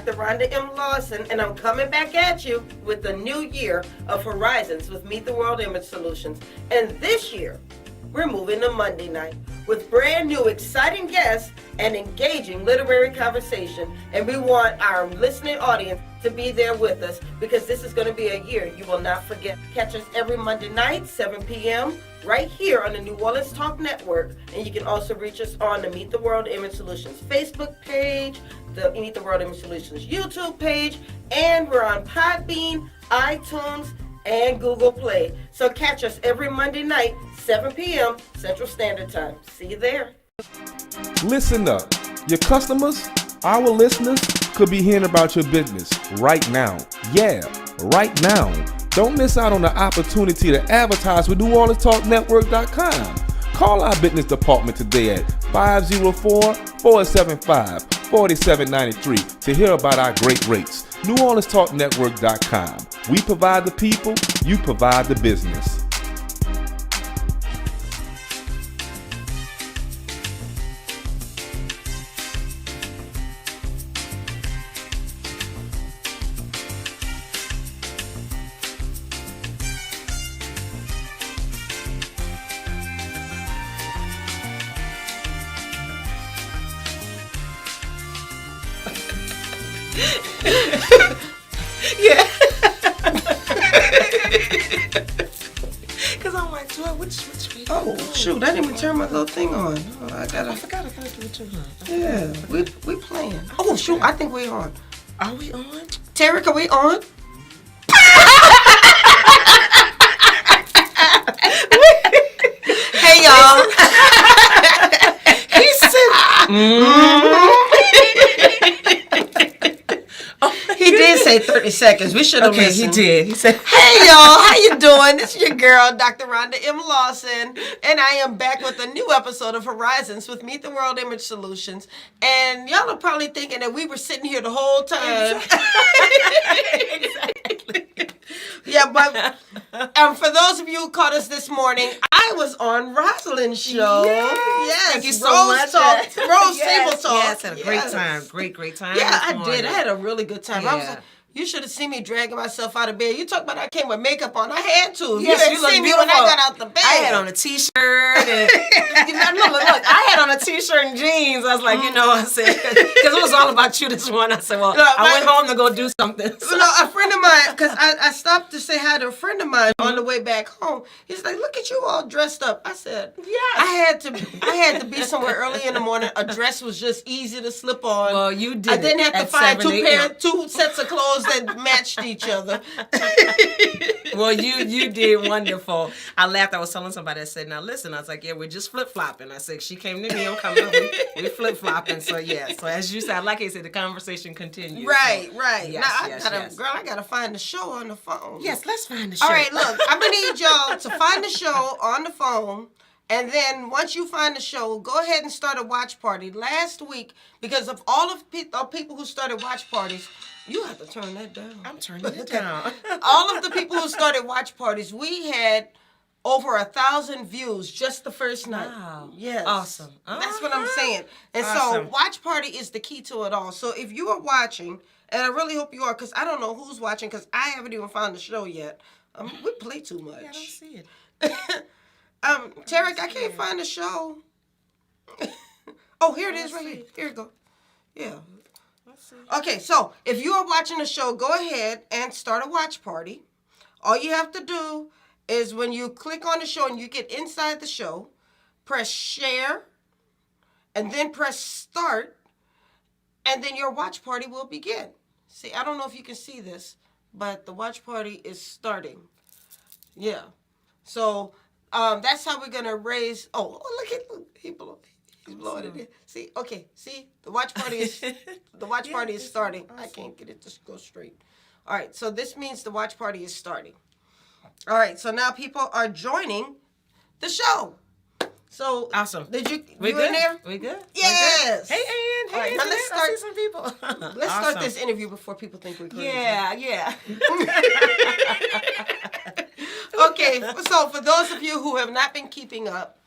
Dr. Rhonda M Lawson, and I'm coming back at you with the new year of Horizons with Meet the World Image Solutions. And this year, we're moving to Monday night with brand new exciting guests and engaging literary conversation. And we want our listening audience to be there with us because this is going to be a year you will not forget. Catch us every Monday night, 7 p.m., right here on the New Orleans Talk Network. And you can also reach us on the Meet the World Image Solutions Facebook page, the Meet the World Image Solutions YouTube page, and we're on Podbean, iTunes, and Google Play. So catch us every Monday night, 7 p.m. Central Standard Time. See you there. Listen up. Your customers, our listeners, could be hearing about your business right now. Yeah, right now. Don't miss out on the opportunity to advertise with NewOrleansTalkNetwork.com. Call our business department today at 504-475-4793 to hear about our great rates. NewOrleansTalkNetwork.com. We provide the people, you provide the business. Yeah. Because I'm like, which way? Oh, shoot, I didn't even turn my little thing on. Oh, I forgot to do it too. Yeah, we playing. Oh, shoot, I think we're on. Are we on? Tarek, are we on? Hey, y'all. He said, He did say 30 seconds. We should have listened. He did. He said, hey, y'all. How you doing? This is your girl, Dr. Rhonda M Lawson, and I am back with a new episode of Horizons with Meet the World Image Solutions. And y'all are probably thinking that we were sitting here the whole time. Exactly. Yeah, but for those of you who caught us this morning, I was on Rosalind's show. Yes. Thank you so much. Rose Table Talk. Yes, had a great time. Great time. Yeah, I did. I had a really good time. Yeah. I was like, you should have seen me dragging myself out of bed. You talk about I came with makeup on. I had to. Yes, you look see me beautiful. when I got out the bed. I had on a t-shirt and look, I had on a t-shirt and jeans. I was like, I said, because it was all about you this morning. I said, well, I went home to go do something. So. A friend of mine, because I stopped to say hi to a friend of mine on the way back home. He's like, look at you all dressed up. I said, yes. I had to be somewhere early in the morning. A dress was just easy to slip on. Well, you did. I didn't have to find 7 two sets of clothes that matched each other. Well, you did wonderful. I laughed. I was telling somebody, I said, now listen, I was like, yeah, we're just flip-flopping. I said, she came to me, I'm coming over. We're flip-flopping. So, yeah. So, as you said, like I said, the conversation continues. Right. Yes, Now, girl, I got to find the show on the phone. Yes, let's find the show. All right, look, I'm going to need y'all to find the show on the phone. And then once you find the show, go ahead and start a watch party. Last week, because of all of people who started watch parties, you have to turn that down. I'm turning it down. All of the people who started watch parties, we had over 1,000 views just the first night. Wow. Yes. Awesome. That's what I'm saying. And awesome. So watch party is the key to it all. So if you are watching, and I really hope you are, because I don't know who's watching, because I haven't even found the show yet. We play too much. Yeah, I don't see it. Tarek, I can't find the show. Oh, here it is right here. Here it go. Yeah. Okay, so if you are watching the show, go ahead and start a watch party. All you have to do is when you click on the show and you get inside the show, press share, and then press start, and then your watch party will begin. See, I don't know if you can see this, but the watch party is starting. Yeah. So that's how we're going to raise... Oh, look, he's blowing it in. See, okay, see, the watch party is starting. Awesome. I can't get it to go straight. All right, so this means the watch party is starting. All right, so now people are joining the show. So awesome. Did you we good? In there? We good? Yes. Hey, Ann. Hey, all right, Ann. now let's start. I see some people. Let's start this interview before people think we're crazy. Yeah. Okay, so for those of you who have not been keeping up,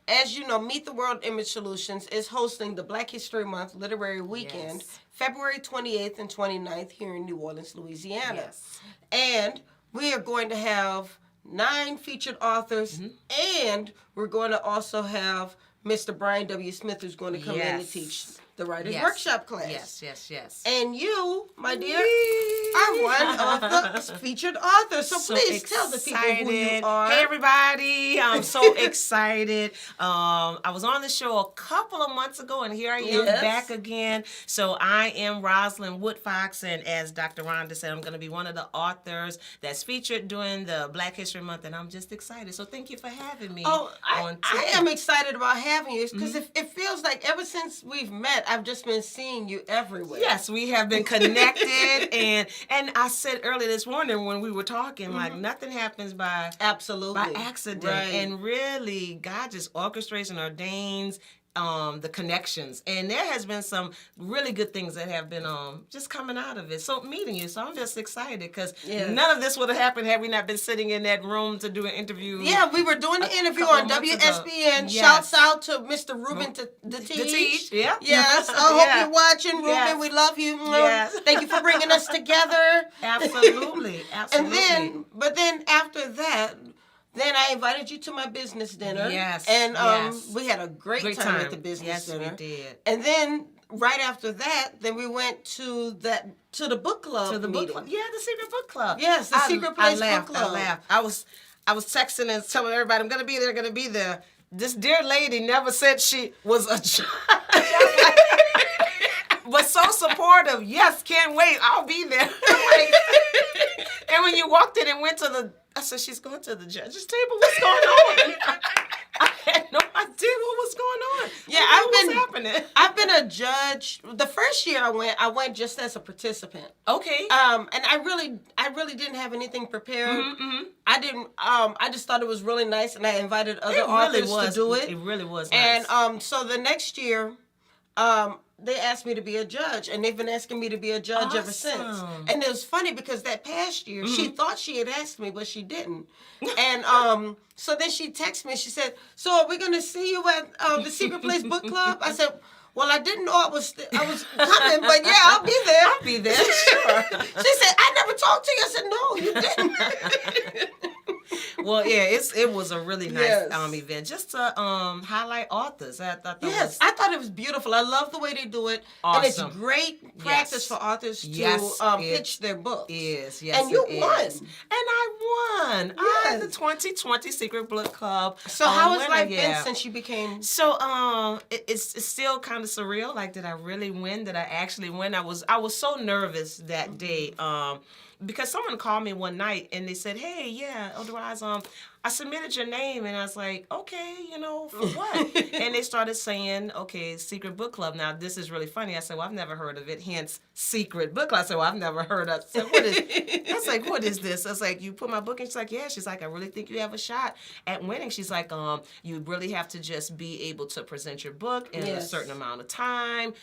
as you know, Meet the World Image Solutions is hosting the Black History Month Literary Weekend, February 28th and 29th here in New Orleans, Louisiana. Yes. And we are going to have 9 featured authors, and we're going to also have Mr. Brian W. Smith, who's going to come in and teach the Writers Workshop class. Yes. And you, my dear, are one of the featured authors. So please tell the people who you are. Hey, everybody. I'm so excited. I was on the show a couple of months ago, and here I am back again. So I am Rosalind Woodfox, and as Dr. Rhonda said, I'm going to be one of the authors that's featured during the Black History Month, and I'm just excited. So thank you for having me. I am excited about having you because it feels like ever since we've met, I've just been seeing you everywhere. Yes, we have been connected, and I said earlier this morning when we were talking, like nothing happens by accident, and really God just orchestrates and ordains the connections, and there has been some really good things that have been just coming out of it. So meeting you, so I'm just excited because none of this would have happened had we not been sitting in that room to do an interview. Yeah, we were doing the interview on WSBN. Shouts out to Mr. Ruben the Teach. Yeah. Yes, I hope you're watching, Ruben. Yes. We love you. Yes. Thank you for bringing us together. Absolutely. But then after that. Then I invited you to my business dinner. Yes. And we had a great time at the business dinner. Yes, we did. And then right after that, then we went to the book club. To the meeting. book club. Yeah, the Secret Book Club. Yes, the Secret Place Book Club. I laughed. I was texting and telling everybody, I'm gonna be there. This dear lady never said she was a judge. But so supportive. Yes, can't wait. I'll be there. And when you walked in and went to I said, she's going to the judge's table. What's going on? I had no idea what was going on. Yeah, I've been a judge. The first year I went just as a participant. Okay. And I really didn't have anything prepared. I didn't. I just thought it was really nice, and I invited other authors to do it. It really was nice. And so the next year, they asked me to be a judge, and they've been asking me to be a judge ever since. And it was funny because that past year, she thought she had asked me, but she didn't. And so then she texted me. She said, "So are we going to see you at the Secret Place Book Club?" I said, "Well, I didn't know I was coming, but yeah, I'll be there." I'll be there, sure. She said, "I never talked to you." I said, "No, you didn't." Well, yeah, it was a really nice event just to highlight authors. I thought I thought it was beautiful. I love the way they do it. Awesome. And it's great practice for authors to pitch their books. Yes, and you won. And I won. Yes. I'm the 2020 Secret Book Club. So how has life been since you became? So it's still kind of surreal. Like, did I really win? Did I actually win? I was so nervous that day. Because someone called me one night and they said, "Hey, yeah, otherwise, I submitted your name," and I was like, "Okay, for what?" And they started saying, "Okay, Secret Book Club." Now, this is really funny. I said, "Well, I've never heard of it, hence Secret Book Club." I said, "Well, I've never heard of it." I said, I was like, "What is this?" I was like, "You put my book in?" She's like, "Yeah." She's like, "I really think you have a shot at winning." She's like, "You really have to just be able to present your book in a certain amount of time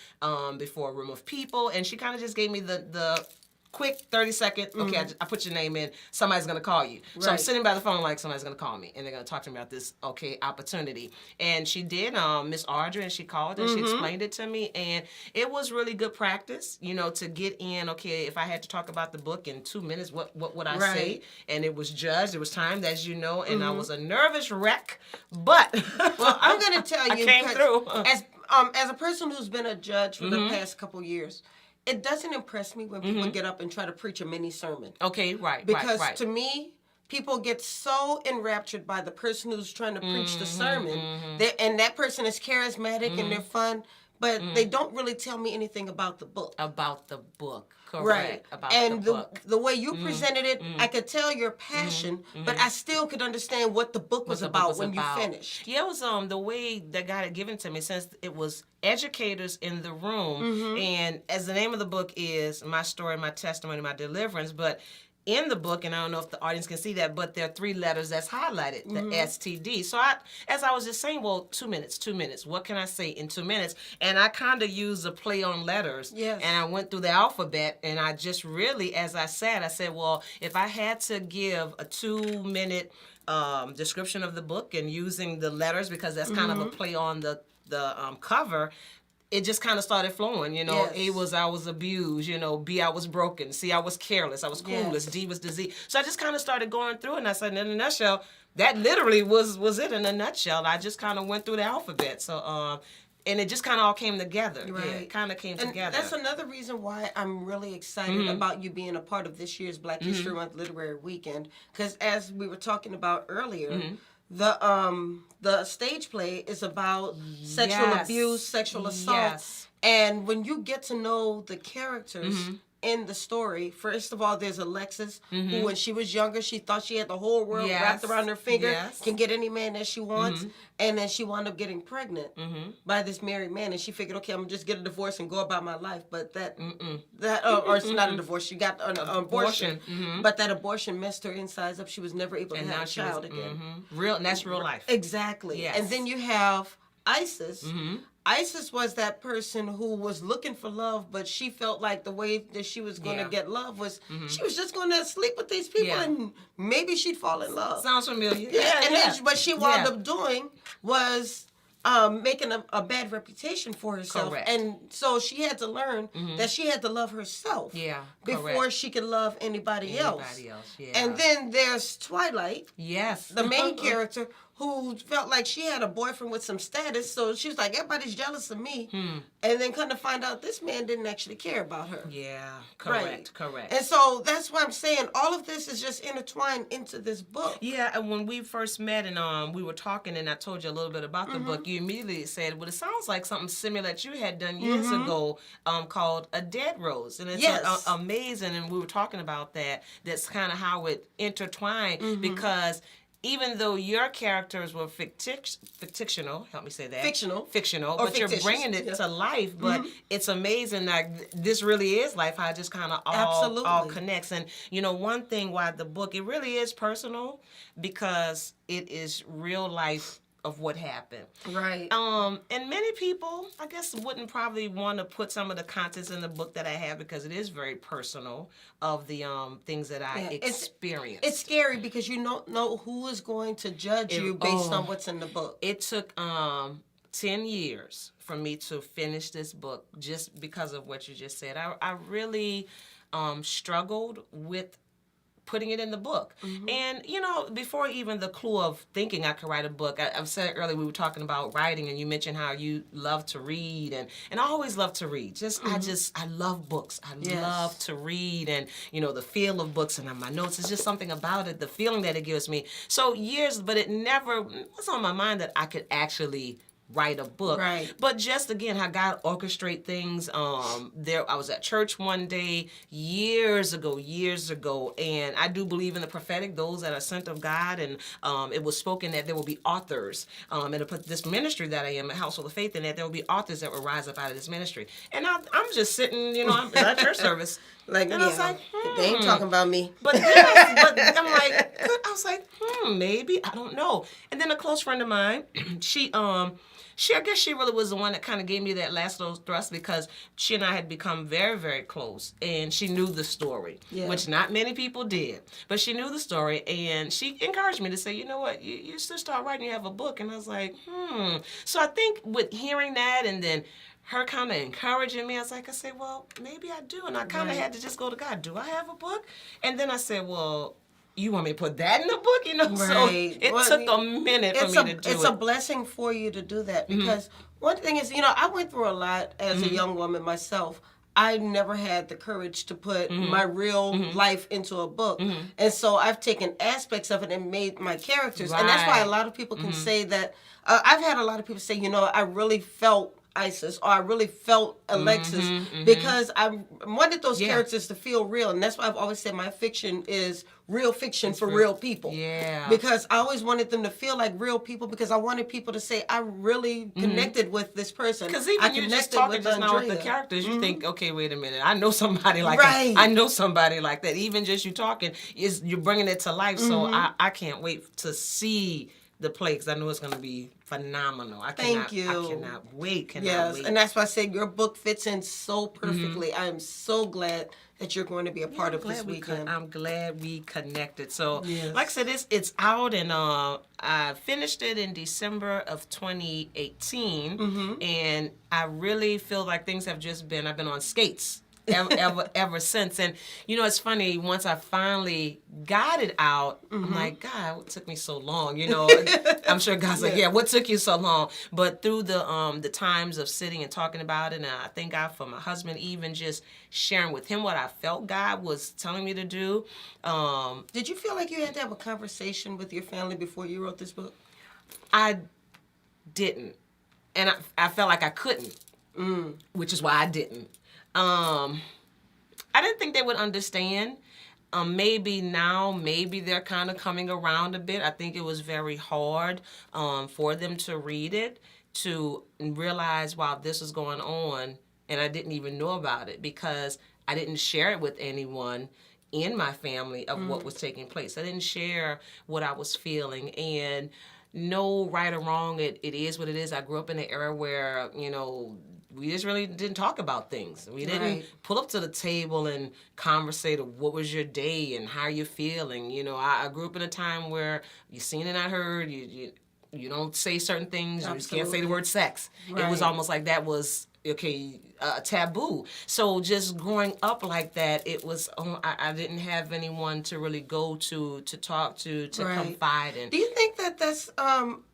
before a room of people." And she kind of just gave me the quick 30-second, okay, I put your name in, somebody's going to call you. So I'm sitting by the phone like somebody's going to call me, and they're going to talk to me about this, opportunity. And she did, Miss Audrey, and she called and she explained it to me, and it was really good practice, to get in, okay, if I had to talk about the book in 2 minutes, what would I say? And it was judged, it was timed, as you know, and I was a nervous wreck, but well, I'm going to tell you, I came through. As a person who's been a judge for the past couple years, it doesn't impress me when people get up and try to preach a mini sermon. Okay, right. Because to me, people get so enraptured by the person who's trying to preach the sermon, and that person is charismatic and they're fun, but they don't really tell me anything about the book. About the book, correct. Right. About and the book. The way you presented it, I could tell your passion, but I still could understand what the book was about when you finished. Yeah, it was the way that God had given to me, since it was educators in the room, and as the name of the book is My Story, My Testimony, My Deliverance, but in the book, and I don't know if the audience can see that, but there are 3 letters that's highlighted, the STD. So as I was just saying, well, 2 minutes. What can I say in 2 minutes? And I kind of used a play on letters. Yes. And I went through the alphabet, and I just really, as I said, well, if I had to give a 2-minute description of the book and using the letters, because that's kind of a play on the cover, it just kind of started flowing, you know. Yes. A was I was abused, you know. B, I was broken. C, I was careless. I was clueless. Yes. D was disease. So I just kind of started going through it, and I said, in a nutshell, that literally was it in a nutshell. I just kind of went through the alphabet. So, and it just kind of all came together. Right. Yeah, it kind of came together. That's another reason why I'm really excited about you being a part of this year's Black History Month Literary Weekend. Because as we were talking about earlier, the stage play is about sexual abuse, sexual assault. Yes. And when you get to know the characters in the story, first of all, there's Alexis, who when she was younger, she thought she had the whole world wrapped around her finger, can get any man that she wants. And then she wound up getting pregnant by this married man. And she figured, okay, I'm going to just get a divorce and go about my life. But or it's not a divorce. She got an abortion. But that abortion messed her insides up. She was never able to have a child again. And that's real life. Exactly. Yes. And then you have Isis. Isis was that person who was looking for love, but she felt like the way that she was going to get love was she was just going to sleep with these people and maybe she'd fall in love. Sounds familiar. Then, what she wound up doing was making a bad reputation for herself. Correct. And so she had to learn that she had to love herself before she could love anybody else. And then there's Twilight. Yes. The main character who felt like she had a boyfriend with some status, so she was like, everybody's jealous of me. And then come to find out this man didn't actually care about her. Yeah, correct. And so that's why I'm saying all of this is just intertwined into this book. Yeah, and when we first met and we were talking and I told you a little bit about the book, you immediately said, well, it sounds like something similar that you had done years ago called A Dead Rose. And it's amazing, and we were talking about that. That's kind of how it intertwined because even though your characters were fictional, help me say that. Fictional, or but you're bringing it to life. But it's amazing that this really is life, how it just kind of all connects. And, you know, one thing why the book, it really is personal because it is real life of what happened. Right. And many people, I guess, wouldn't probably want to put some of the contents in the book that I have because it is very personal of the things that I experienced. It's scary because you don't know who is going to judge you based on what's in the book. It took 10 years for me to finish this book just because of what you just said. I really struggled with putting it in the book. And, you know, before even the clue of thinking I could write a book, I've said earlier we were talking about writing and you mentioned how you love to read and I always love to read. I love books. I love to read and, you know, the feel of books and my notes. It's just something about it, the feeling that it gives me. So years, but it never was on my mind that I could actually write a book. Right. But just again, how God orchestrate things. I was at church one day years ago, and I do believe in the prophetic, those that are sent of God, and it was spoken that there will be authors in this ministry that I am, a household of faith, and that there will be authors that will rise up out of this ministry. And I'm just sitting, you know, I'm at church service. Like, and I was like, they ain't talking about me. But then I was like, maybe, I don't know. And then a close friend of mine, I guess she really was the one that kind of gave me that last little thrust because she and I had become very, very close. And she knew the story, which not many people did. But she knew the story, and she encouraged me to say, you know what, you should start writing, you have a book. And I was like, So I think with hearing that and then her kind of encouraging me, I said, well, maybe I do. And I kind of had to just go to God, do I have a book? And then I said, well, you want me to put that in the book? You know, so it took a minute for me to do it. It's a blessing for you to do that because one thing is, you know, I went through a lot as a young woman myself. I never had the courage to put my real life into a book. And so I've taken aspects of it and made my characters. Right. And that's why a lot of people can say that, I've had a lot of people say, you know, I really felt Isis, or I really felt Alexis, because I wanted those characters to feel real, and that's why I've always said my fiction is real fiction for real people. Yeah. Because I always wanted them to feel like real people, because I wanted people to say, I really connected with this person. Because even you just talking just now with the characters, you think, okay, wait a minute, I know somebody like that. I know somebody like that. Even just you talking, you're bringing it to life. So I can't wait to see the play, because I know it's going to be phenomenal. Thank you. I cannot wait. Yes, and that's why I said your book fits in so perfectly. I am so glad that you're going to be a part of this weekend. I'm glad we connected. So, like I said, it's out, and I finished it in December of 2018, and I really feel like things have just been, I've been on skates ever since. And it's funny, once I finally got it out, I'm like, God, what took me so long? I'm sure God's like, yeah, what took you so long? But through the times of sitting and talking about it, and I thank God for my husband, even just sharing with him what I felt God was telling me to do. Did you feel like you had to have a conversation with your family before you wrote this book? I didn't, and I felt like I couldn't, which is why I didn't. I didn't think they would understand. Maybe now, maybe they're kind of coming around a bit. I think it was very hard for them to read it, to realize, wow, this is going on, and I didn't even know about it, because I didn't share it with anyone in my family of what was taking place. I didn't share what I was feeling, and no right or wrong, it is what it is. I grew up in an era where, we just really didn't talk about things. We didn't pull up to the table and conversate of what was your day and how you're feeling. I grew up in a time where you seen and I heard, you don't say certain things. You just can't say the word sex. It was almost like that was, taboo. So just growing up like that, it was, I didn't have anyone to really go to talk to confide in. Do you think that that's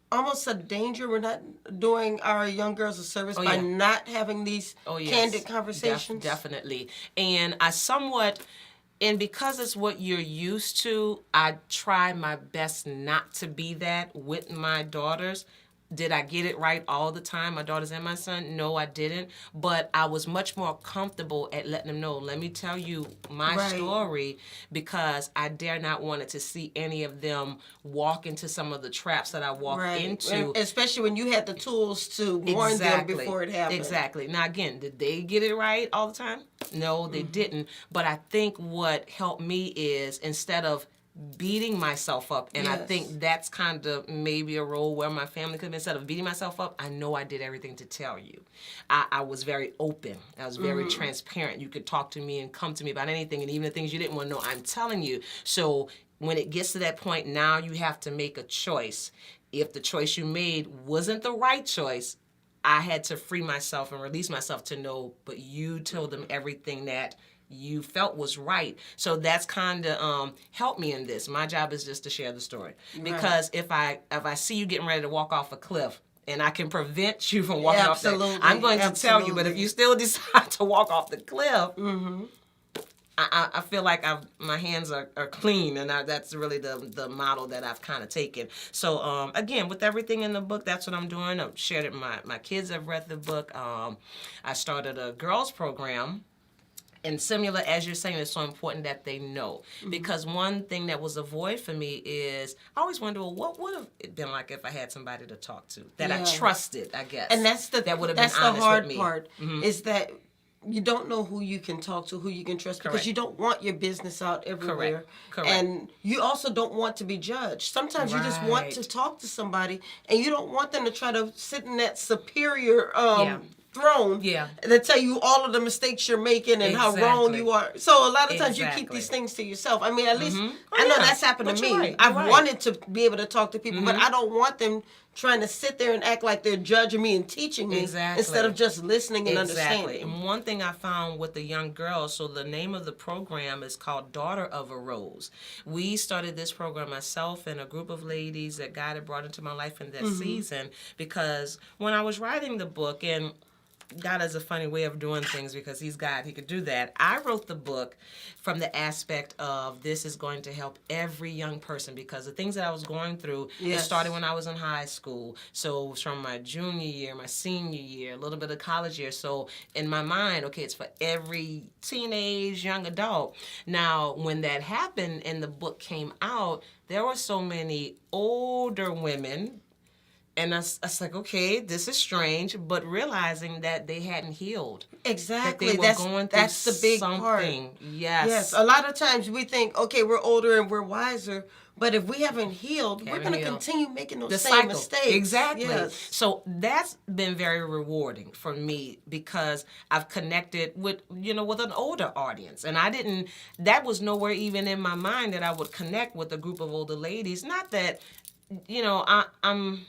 almost a danger? We're not doing our young girls a service by not having these candid conversations? Definitely. And I somewhat, and because it's what you're used to, I try my best not to be that with my daughters. Did I get it right all the time, my daughters and my son? No, I didn't. But I was much more comfortable at letting them know, let me tell you my story, because I dare not wanted to see any of them walk into some of the traps that I walked into. And especially when you had the tools to warn them before it happened. Exactly. Now, again, did they get it right all the time? No, they didn't. But I think what helped me is, instead of beating myself up, and I think that's kind of maybe a role where my family could have, instead of beating myself up, I know I did everything to tell you. I was very open. I was very transparent. You could talk to me and come to me about anything, and even the things you didn't want to know, I'm telling you. So when it gets to that point, now you have to make a choice. If the choice you made wasn't the right choice, I had to free myself and release myself to know, but you told them everything that you felt was right. So that's kind of helped me in this. My job is just to share the story. Because if I see you getting ready to walk off a cliff, and I can prevent you from walking off that, I'm going to tell you. But if you still decide to walk off the cliff, I feel like my hands are clean, and that's really the model that I've kind of taken. So again, with everything in the book, that's what I'm doing. I've shared it. My kids have read the book. I started a girls program. And similar, as you're saying, it's so important that they know. Because one thing that was a void for me is, I always wonder, well, what would have it been like if I had somebody to talk to that I trusted, I guess. And that would have been honest with me. The hard part, is that you don't know who you can talk to, who you can trust, because you don't want your business out everywhere. Correct. And you also don't want to be judged. Sometimes you just want to talk to somebody, and you don't want them to try to sit in that superior throne that tell you all of the mistakes you're making and how wrong you are. So a lot of times you keep these things to yourself. I mean, at least I know that's happened to me. Right. I've wanted to be able to talk to people, but I don't want them trying to sit there and act like they're judging me and teaching me instead of just listening and understanding. And one thing I found with the young girls, so the name of the program is called Daughter of a Rose. We started this program, myself and a group of ladies that God had brought into my life in that season, because when I was writing the book, and God has a funny way of doing things because he's God. He could do that. I wrote the book from the aspect of this is going to help every young person because the things that I was going through, it started when I was in high school. So from my junior year, my senior year, a little bit of college year. So in my mind, okay, it's for every teenage, young adult. Now, when that happened and the book came out, there were so many older women. And I was like, okay, this is strange, but realizing that they hadn't healed. Exactly. That they were going through that's the big something. part. Yes. A lot of times we think, okay, we're older and we're wiser, but if we haven't healed, we're going to continue making those same mistakes. Exactly. Yes. So that's been very rewarding for me because I've connected with, with an older audience. And that was nowhere even in my mind that I would connect with a group of older ladies. Not that, I'm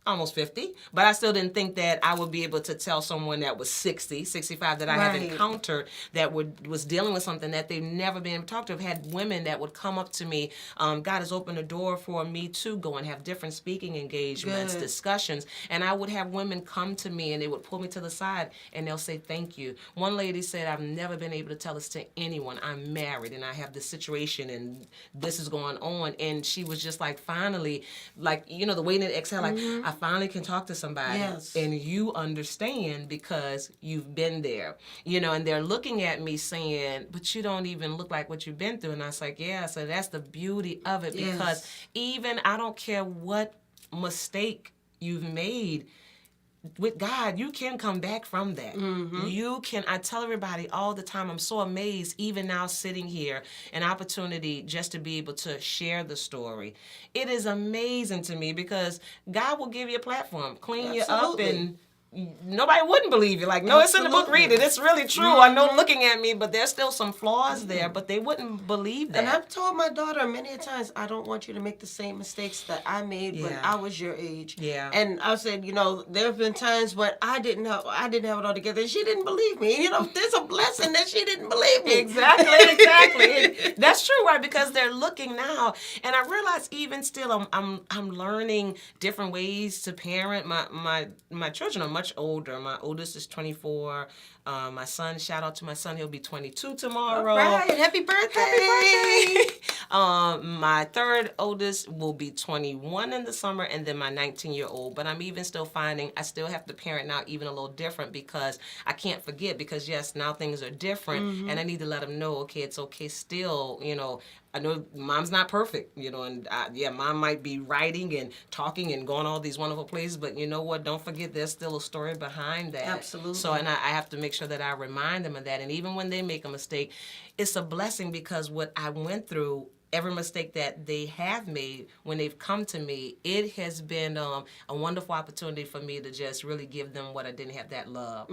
almost 50, but I still didn't think that I would be able to tell someone that was 60, 65 that I have encountered that was dealing with something that they've never been able to talk to. I've had women that would come up to me. God has opened a door for me to go and have different speaking engagements, discussions, and I would have women come to me and they would pull me to the side and they'll say, thank you. One lady said, I've never been able to tell this to anyone. I'm married and I have this situation and this is going on. And she was just like, finally, like, the waiting to exhale, like, I finally can talk to somebody and you understand because you've been there, and they're looking at me saying, but you don't even look like what you've been through. And I was like, yeah, so that's the beauty of it because even I don't care what mistake you've made, with God, you can come back from that. You can, I tell everybody all the time, I'm so amazed, even now sitting here, an opportunity just to be able to share the story. It is amazing to me because God will give you a platform, clean you up, and nobody wouldn't believe you. Like, no, it's in the book, read it. It's really true. I know looking at me, but there's still some flaws there, but they wouldn't believe that. And I've told my daughter many a times, I don't want you to make the same mistakes that I made when I was your age. Yeah. And I said, there have been times when I didn't have it all together, and she didn't believe me. There's a blessing that she didn't believe me. Exactly. That's true, right? Because they're looking now, and I realize even still, I'm learning different ways to parent. My children are much older. My oldest is 24. My son, shout out to my son, he'll be 22 tomorrow. All right, happy birthday. Happy birthday. My third oldest will be 21 in the summer, and then my 19-year-old. But I'm even still finding I still have to parent now even a little different because I can't forget because, yes, now things are different, and I need to let them know, okay, it's okay still, I know mom's not perfect, and mom might be writing and talking and going all these wonderful places, but you know what? Don't forget there's still a story behind that. Absolutely. So, and I have to make sure that I remind them of that. And even when they make a mistake, it's a blessing because what I went through, every mistake that they have made when they've come to me, it has been a wonderful opportunity for me to just really give them what I didn't have, that love,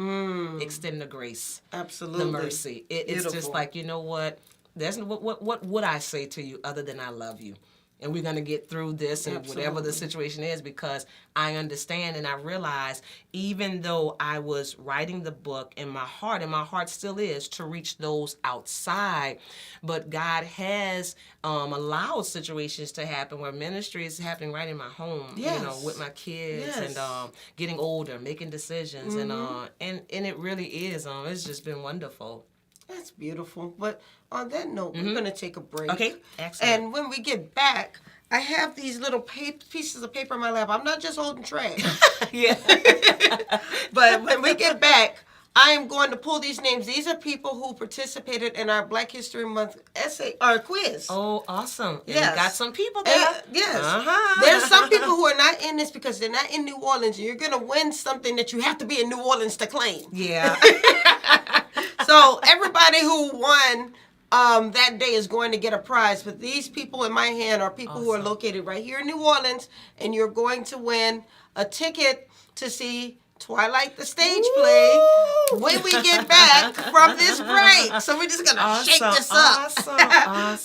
extend the grace, absolutely, the mercy. It's just like, you know what? There's what would I say to you other than I love you? And we're going to get through this and whatever the situation is because I understand and I realize even though I was writing the book in my heart still is to reach those outside, but God has allowed situations to happen where ministry is happening right in my home, with my kids and getting older, making decisions and it really is, it's just been wonderful. That's beautiful. But on that note, we're going to take a break. Okay, excellent. And when we get back, I have these little pieces of paper in my lap. I'm not just holding trash. Yeah. But when we get back, I am going to pull these names. These are people who participated in our Black History Month essay or quiz. Oh, awesome. And yes. We got some people there. Yes. Uh-huh. There's some people who are not in this because they're not in New Orleans. And you're going to win something that you have to be in New Orleans to claim. Yeah. So everybody who won that day is going to get a prize. But these people in my hand are people who are located right here in New Orleans. And you're going to win a ticket to see Twilight the stage play when we get back from this break. So we're just going to shake this up. Awesome.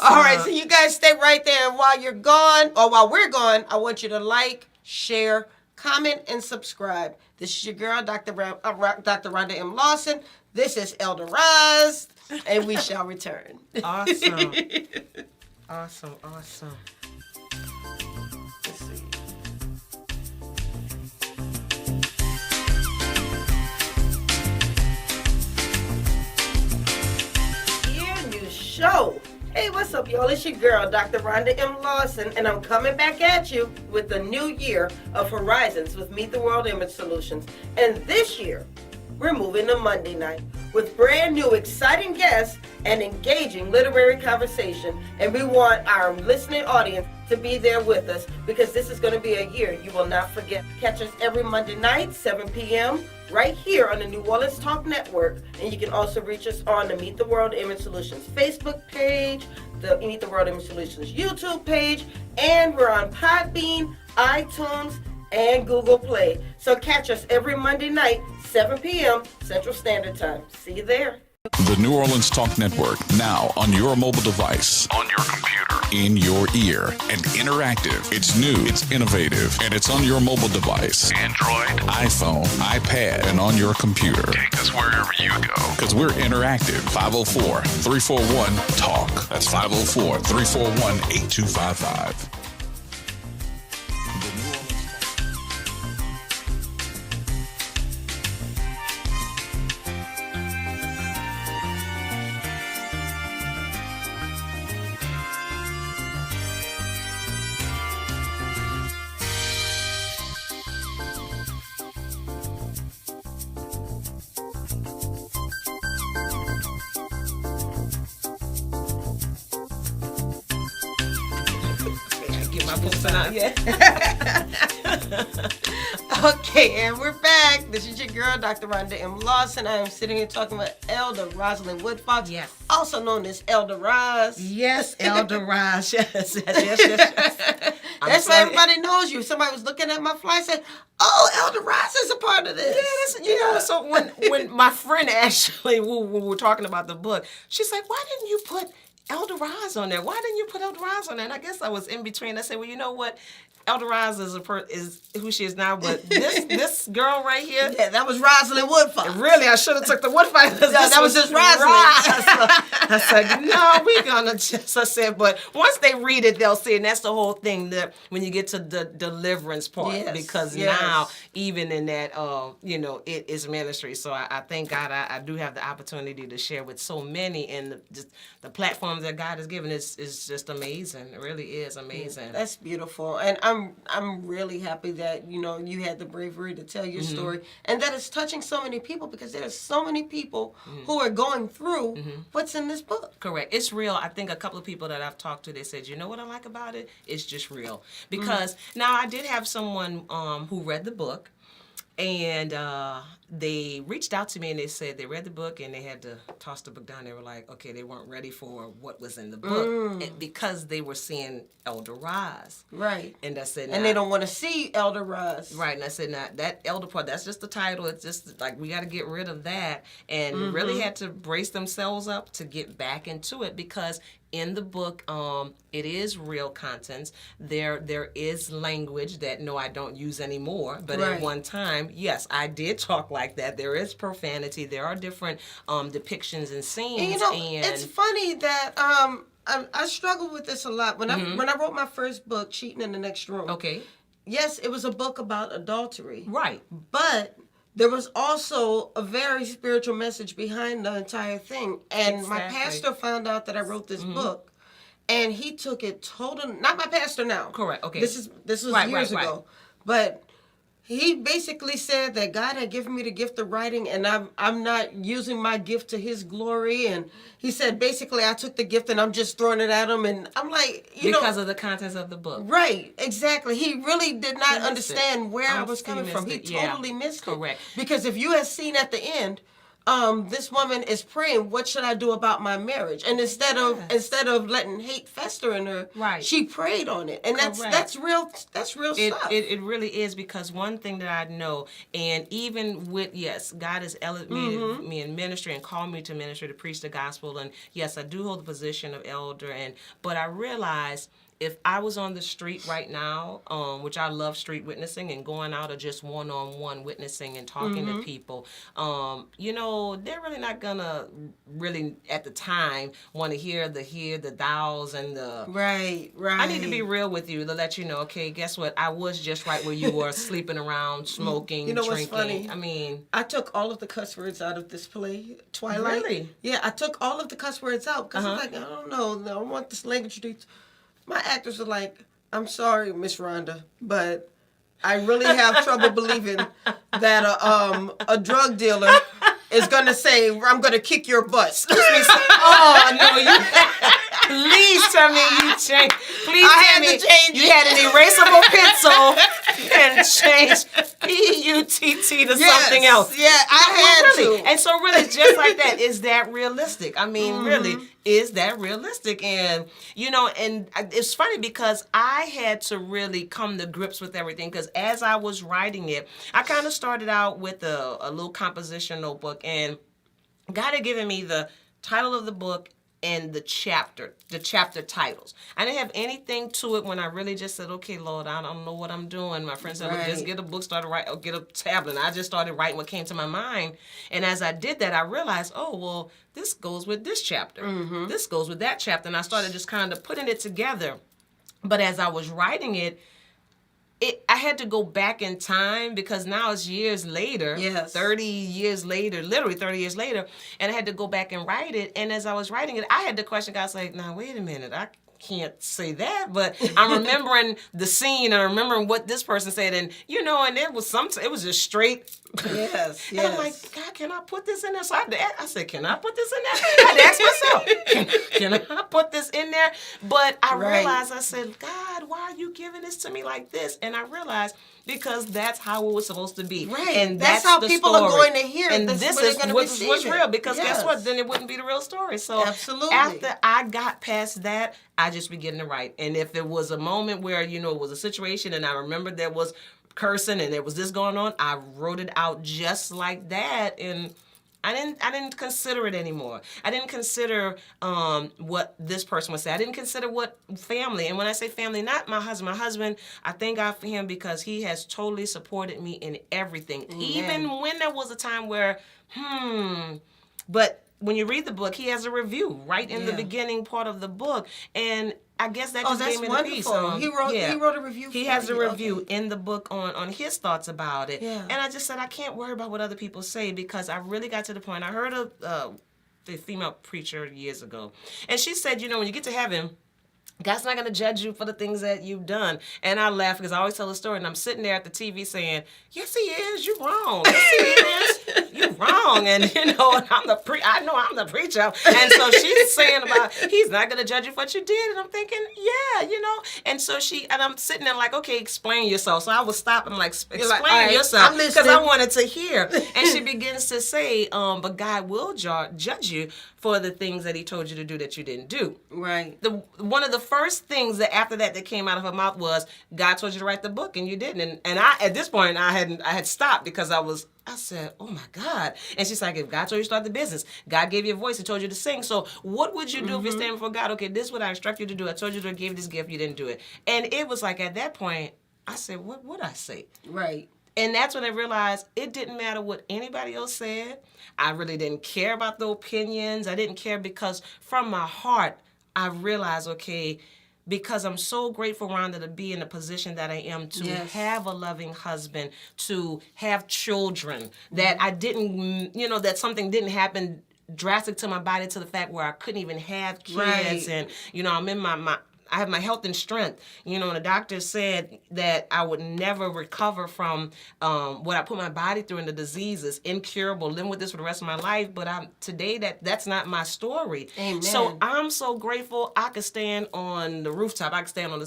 All right, so you guys stay right there. And while you're gone, or while we're gone, I want you to like, share, comment, and subscribe. This is your girl, Dr. Rhonda M Lawson. This is Elder Roz, and we shall return. Awesome. Awesome. Let's see. show. Hey, what's up, y'all? It's your girl, Dr. Rhonda M Lawson, and I'm coming back at you with the new year of Horizons with Meet the World Image Solutions. And this year, we're moving to Monday night with brand new exciting guests and engaging literary conversation. And we want our listening audience to be there with us because this is going to be a year you will not forget. Catch us every Monday night, 7 p.m., right here on the New Orleans Talk Network. And you can also reach us on the Meet the World Image Solutions Facebook page, the Meet the World Image Solutions YouTube page, and we're on Podbean, iTunes, and Google Play. So catch us every Monday night, 7 p.m. Central Standard Time. See you there. The New Orleans Talk Network, now on your mobile device, on your computer, in your ear, and interactive. It's new, it's innovative, and it's on your mobile device. Android, iPhone, iPad, and on your computer. Take us wherever you go. Because we're interactive. 504-341-TALK. That's 504-341-8255. Okay, and we're back. This is your girl, Dr. Rhonda M Lawson. I am sitting here talking with Elder Rosalind Woodfox, Yes. also known as Elder Roz. Yes, Elder Roz. Yes. That's why everybody knows you. Somebody was looking at my fly and said, "Oh, Elder Roz is a part of this." Yeah, so when my friend actually, when we were talking about the book, she's like, "Why didn't you put Elder Roz on there? Why didn't you put Elder Roz on there?" And I guess I was in between. I said, "Well, you know what? Elder Roz is who she is now, but this girl right here." Yeah, that was Rosalind Woodfox. Really, I should have took the Woodfox. That was just Rosalind. I said, no, we're gonna just. I said, but once they read it, they'll see, and that's the whole thing. That when you get to the deliverance part, because now even in that, it is ministry. So I thank God I do have the opportunity to share with so many, and the platforms that God has given is just amazing. It really is amazing. That's beautiful, and I'm really happy that you had the bravery to tell your story, and that it's touching so many people because there's so many people who are going through what's in this book. Correct. It's real. I think a couple of people that I've talked to, they said, you know what I like about it? It's just real. Because now I did have someone who read the book, and they reached out to me and they said they read the book and they had to toss the book down. They were like, okay, they weren't ready for what was in the book because they were seeing Elder Roz. Right. And I said, and they don't want to see Elder Roz. Right. And I said, that elder part, that's just the title. It's just like, we got to get rid of that. And really had to brace themselves up to get back into it, because in the book, it is real contents. There is language that, no, I don't use anymore. But at one time, yes, I did talk like that. There is profanity. There are different depictions and scenes. And it's funny that I struggled with this a lot. When I wrote my first book, Cheating in the Next Room. Okay. Yes, it was a book about adultery. Right. But there was also a very spiritual message behind the entire thing. And my pastor found out that I wrote this book, and he took it totally, not my pastor now. Correct. Okay. This was years ago. But he basically said that God had given me the gift of writing, and I'm not using my gift to his glory. And he said, basically, I took the gift and I'm just throwing it at him. And I'm like, because of the contents of the book. Right, exactly. He really did not understand where I was coming from. He totally missed it. Correct. Because if you had seen at the end, this woman is praying, what should I do about my marriage? And instead of letting hate fester in her, she prayed on it. And that's real stuff. It really is, because one thing that I know, and even with, yes, God has elevated me in ministry and called me to ministry to preach the gospel, and yes, I do hold the position of elder, but I realize if I was on the street right now, which I love street witnessing and going out or just one-on-one witnessing and talking to people, you know, they're really not gonna really at the time want to hear the thous and the Right. I need to be real with you to let you know, okay, guess what? I was just right where you were, sleeping around, smoking, You know drinking. what's funny? I mean, I took all of the cuss words out of this play, Twilight. Really? Yeah, I took all of the cuss words out because I'm like, I don't know, I don't want this language to. My actors are like, I'm sorry, Miss Rhonda, but I really have trouble believing that a drug dealer is gonna say, I'm gonna kick your butt. Excuse me. oh no, you please tell me you changed. Please tell me you had an erasable pencil and changed P-U-T-T to something else. Yeah, I had really. to. And so really, just like that, is that realistic? I mean, really, is that realistic? And, you know, and it's funny because I had to really come to grips with everything because as I was writing it, I kind of started out with a little composition notebook, and God had given me the title of the book and the chapter titles. I didn't have anything to it when I really just said, okay, Lord, I don't know what I'm doing. My friend said, look, just get a book, start to write, or get a tablet. And I just started writing what came to my mind. And as I did that, I realized, oh, well, this goes with this chapter. This goes with that chapter. And I started just kind of putting it together. But as I was writing it, I had to go back in time because now it's years later, 30 years later, literally 30 years later, and I had to go back and write it. And as I was writing it, I had to question God, like, now, wait a minute, I can't say that, but I'm remembering the scene and I'm remembering what this person said, and you know, and it was just straight. Yes. And I'm like, God, can I put this in there? So I said, can I put this in there? I had to ask myself, can I put this in there? But I realized, I said, God, why are you giving this to me like this? And I realized because that's how it was supposed to be. Right. And that's how the people story. are going to hear it. And That's this where is they're gonna what's receive real. it. Because guess what? Then it wouldn't be the real story. So Absolutely. after I got past that, I just began to write. And if it was a moment where, you know, it was a situation and I remembered there was cursing and there was this going on, I wrote it out just like that. And I didn't consider it anymore. I didn't consider what this person would say. I didn't consider what family. And when I say family, not my husband. My husband, I thank God for him because he has totally supported me in everything. Amen. Even when there was a time where, but when you read the book, he has a review right in the beginning part of the book. And I guess that just gave me the piece. He wrote a review. He has a review in the book on his thoughts about it. Yeah. And I just said I can't worry about what other people say because I really got to the point. I heard the female preacher years ago, and she said, you know, when you get to heaven, God's not going to judge you for the things that you've done. And I laugh because I always tell the story, and I'm sitting there at the TV saying, yes, he is. You're wrong. Yes, he is. You're wrong. And, you know, and I know I'm the preacher. And so she's saying about, he's not going to judge you for what you did. And I'm thinking, yeah, you know. And so and I'm sitting there like, okay, explain yourself. So I was stopping like, explain yourself. Because I wanted to hear. And she begins to say, but God will judge you for the things that he told you to do that you didn't do. Right. One of the first things that after that came out of her mouth was, God told you to write the book and you didn't. And I, at this point, I had stopped because I said, oh my God. And she's like, if God told you to start the business, God gave you a voice, he told you to sing. So what would you do if you're standing before God? Okay, this is what I instruct you to do. I told you to give this gift, you didn't do it. And it was like at that point, I said, what would I say? Right. And that's when I realized it didn't matter what anybody else said. I really didn't care about the opinions. I didn't care because from my heart, I realized, okay, because I'm so grateful, Rhonda, to be in the position that I am, to have a loving husband, to have children, that I didn't, you know, that something didn't happen drastic to my body to the fact where I couldn't even have kids. Right. And, you know, I'm in I have my health and strength, you know, and the doctor said that I would never recover from what I put my body through, and the diseases, incurable, living with this for the rest of my life. But today that's not my story. Amen. So I'm so grateful I could stand on the rooftop. I could stand on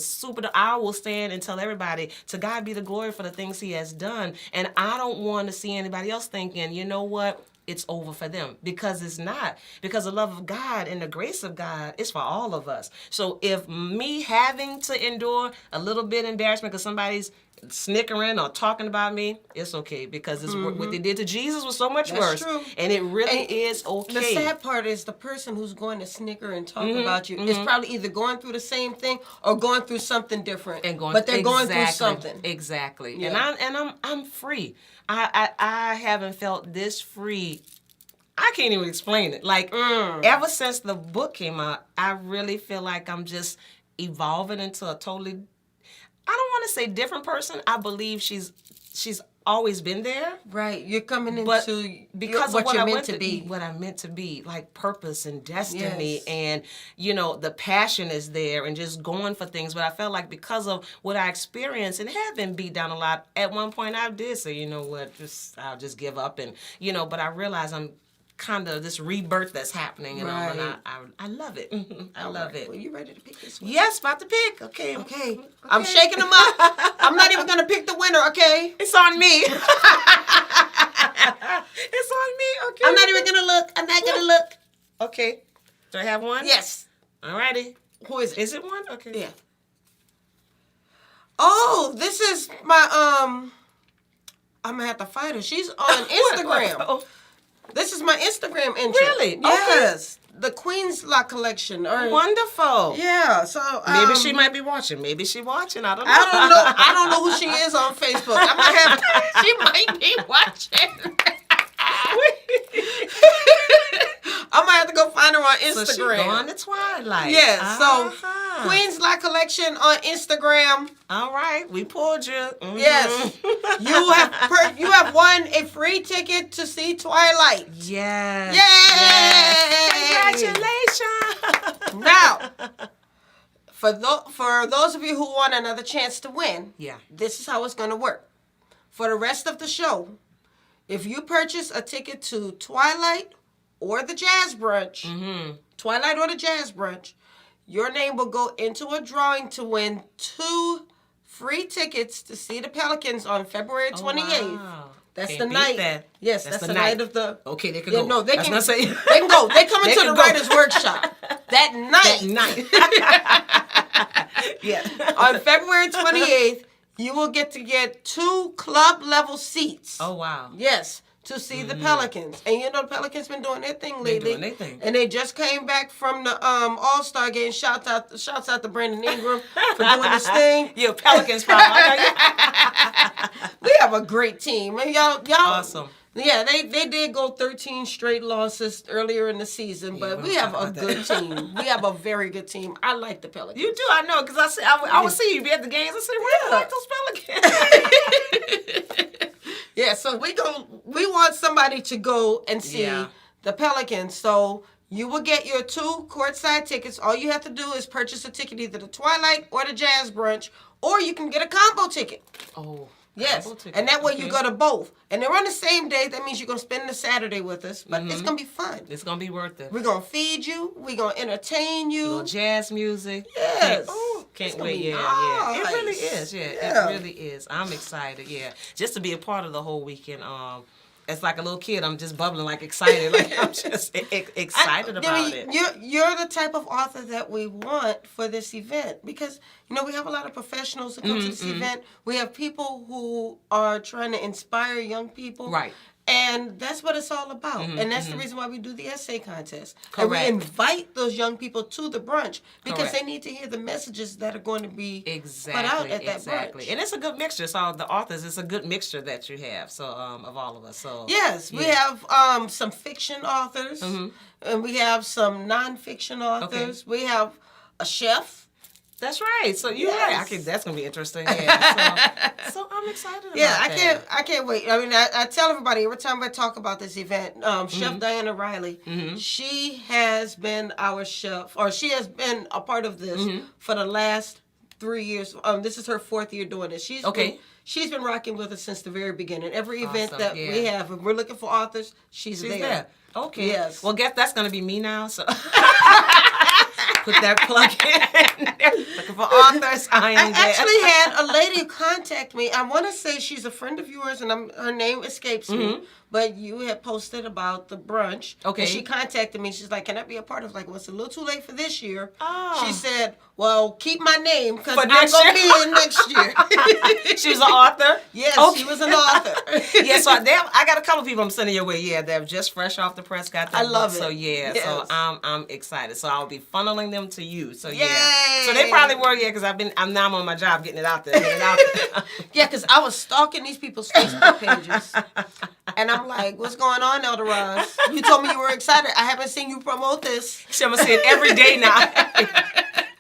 I will stand and tell everybody, to God be the glory for the things he has done. And I don't want to see anybody else thinking, you know what? It's over for them, because it's not. Because the love of God and the grace of God is for all of us. So if me having to endure a little bit embarrassment because somebody's snickering or talking about me, it's okay because it's what they did to Jesus was so much That's worse. true. And it really is okay. The sad part is the person who's going to snicker and talk about you is probably either going through the same thing or going through something different. But they're going through something. Exactly. Yeah. And I'm free. I haven't felt this free. I can't even explain it. Like ever since the book came out, I really feel like I'm just evolving into a totally, I don't want to say different person. I believe she's always been there. Right. You're coming into But because what of what you're I meant went to be. what I meant to be, like purpose and destiny, Yes. and the passion is there, and just going for things. But I felt like because of what I experienced and had been beat down a lot, at one point I did say, you know what, I'll just give up, and But I realized I'm kind of this rebirth that's happening, and Right. I love it. I love it. Well, you ready to pick this one? Yes, about to pick. Okay. Okay. I'm shaking them up. I'm not even going to pick the winner, okay? It's on me. It's on me. Okay. I'm not even going to look. I'm not going to look. Okay. Do I have one? Yes. Alrighty. Who is it? Is it one? Okay. Yeah. Oh, this is my, I'm going to have to find her. She's on Instagram. Oh, This is my Instagram entry. Really? Okay. Yes. The Queen's Lot collection. wonderful. Yeah. So Maybe she might be watching. Maybe she watching. I don't know. I don't know who she is on Facebook. I might have. She might be watching. I might have to go find her on Instagram. So she going to Twilight. Yes. So Uh-huh. Queen's Lot collection on Instagram. All right, we pulled you. Mhm. Yes. You have won a free ticket to see Twilight. Yes. Yay! Yes. Congratulations. Now, for those of you who want another chance to win, Yeah. this is how it's going to work. For the rest of the show, if you purchase a ticket to Twilight or the Jazz Brunch, Twilight or the Jazz Brunch, your name will go into a drawing to win 2 free tickets to see the Pelicans on February 28th. Wow. That's Can't the beat night. that. Yes, that's the night of the. Okay, they can Yeah, go. no, they That's can. not saying. They can go. They come They into can the go. writers' workshop that night. Yeah. On February 28th, you will get 2 club level seats. Oh wow. Yes, to see the Pelicans. And the Pelicans been doing their thing lately. doing their thing. And they just came back from the All-Star game. Shouts out to Brandon Ingram for doing his thing. Yeah, Pelicans problem. We have a great team. And y'all Awesome. Yeah, they did go 13 straight losses earlier in the season, but we have a good team. We have a very good team. I like the Pelicans. You do, I know, because I would see you be at the games. I say, where do you like those Pelicans? Yeah, so we want somebody to go and see the Pelicans. So you will get your 2 courtside tickets. All you have to do is purchase a ticket, either the Twilight or the Jazz Brunch, or you can get a combo ticket. Oh. Yes, combo ticket. and that way Okay. you go to both. And they're on the same day. That means you're going to spend the Saturday with us, but it's going to be fun. It's going to be worth it. We're going to feed you. We're going to entertain you. Little jazz music. Yes. Can't It's wait. gonna be Yeah. It nice. really is. Yeah, Yeah. it really is. I'm excited. Yeah. Just to be a part of the whole weekend. It's like a little kid. I'm just bubbling, like excited. Like I'm just excited about it. You're the type of author that we want for this event because, we have a lot of professionals that come to this event. We have people who are trying to inspire young people. Right. And that's what it's all about. And that's the reason why we do the essay contest. Correct. And we invite those young people to the brunch because Correct. they need to hear the messages that are going to be put out Exactly. at that Exactly. brunch. And it's a good mixture. So the authors, it's a good mixture that you have. So of all of us. So Yes, we have some fiction authors, and we have some nonfiction authors. We have a chef. That's right. So you're Yes. right. That's gonna be interesting. Yeah. So I'm excited about that. I can't wait. I mean, I tell everybody every time I talk about this event, Chef Diana Riley, she has been our chef, or she has been a part of this for the last 3 years. This is her 4th year doing it. She's been rocking with us since the very beginning. Every event that we have, if we're looking for authors, she's there. Okay. Yes. Well, that's gonna be me now. So put that plug in. Looking for authors. I am there. Actually had a lady contact me. I want to say she's a friend of yours, and her name escapes me. but you had posted about the brunch. Okay. And she contacted me. She's like, can I be a part of it? Like, well, it's a little too late for this year. Oh. She said, well, keep my name because For I'm next going to year? be in next year. She was an author? Yes, Okay. she was an author. Yeah, so I got a couple people I'm sending your way. Yeah, they're just fresh off the press, got that I love book. it. So yeah, Yes. so I'm excited. So I'll be funneling them to you. So yeah. Yay. So they probably were, yeah, because I'm now on my job getting it out there. Yeah, because I was stalking these people's Facebook pages. And I'm like, what's going on, Elder Roz? You told me you were excited. I haven't seen you promote this. So I'm gonna say it every day now.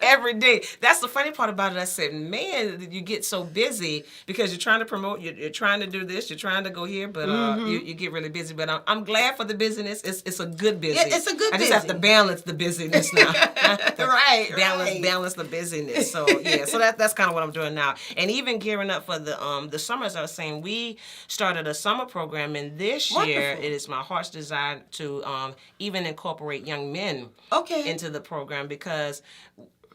Every day. That's the funny part about it. I said, man, you get so busy because you're trying to promote, you're trying to do this, you're trying to go here, but you get really busy. But I'm glad for the busyness. It's a good busy. Yeah, it's a good I just have to busy. balance the busyness now. Right. Balance the busyness. So yeah, so that's kind of what I'm doing now. And even gearing up for the summer, as I was saying, we started a summer program, and this year Wonderful. it is my heart's desire to even incorporate young men into the program because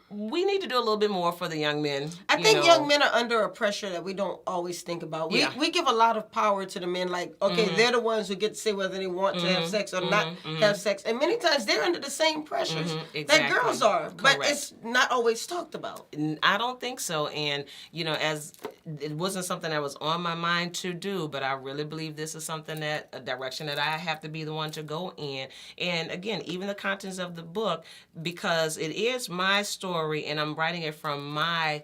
we need to do a little bit more for the young men. I think young men are under a pressure that we don't always think about. We give a lot of power to the men, like, okay, they're the ones who get to say whether they want to have sex or not have sex. And many times they're under the same pressures that girls are. But Correct. it's not always talked about. I don't think so. And, as it wasn't something that was on my mind to do, but I really believe this is something a direction that I have to be the one to go in. And again, even the contents of the book, because it is my story and I'm writing it from my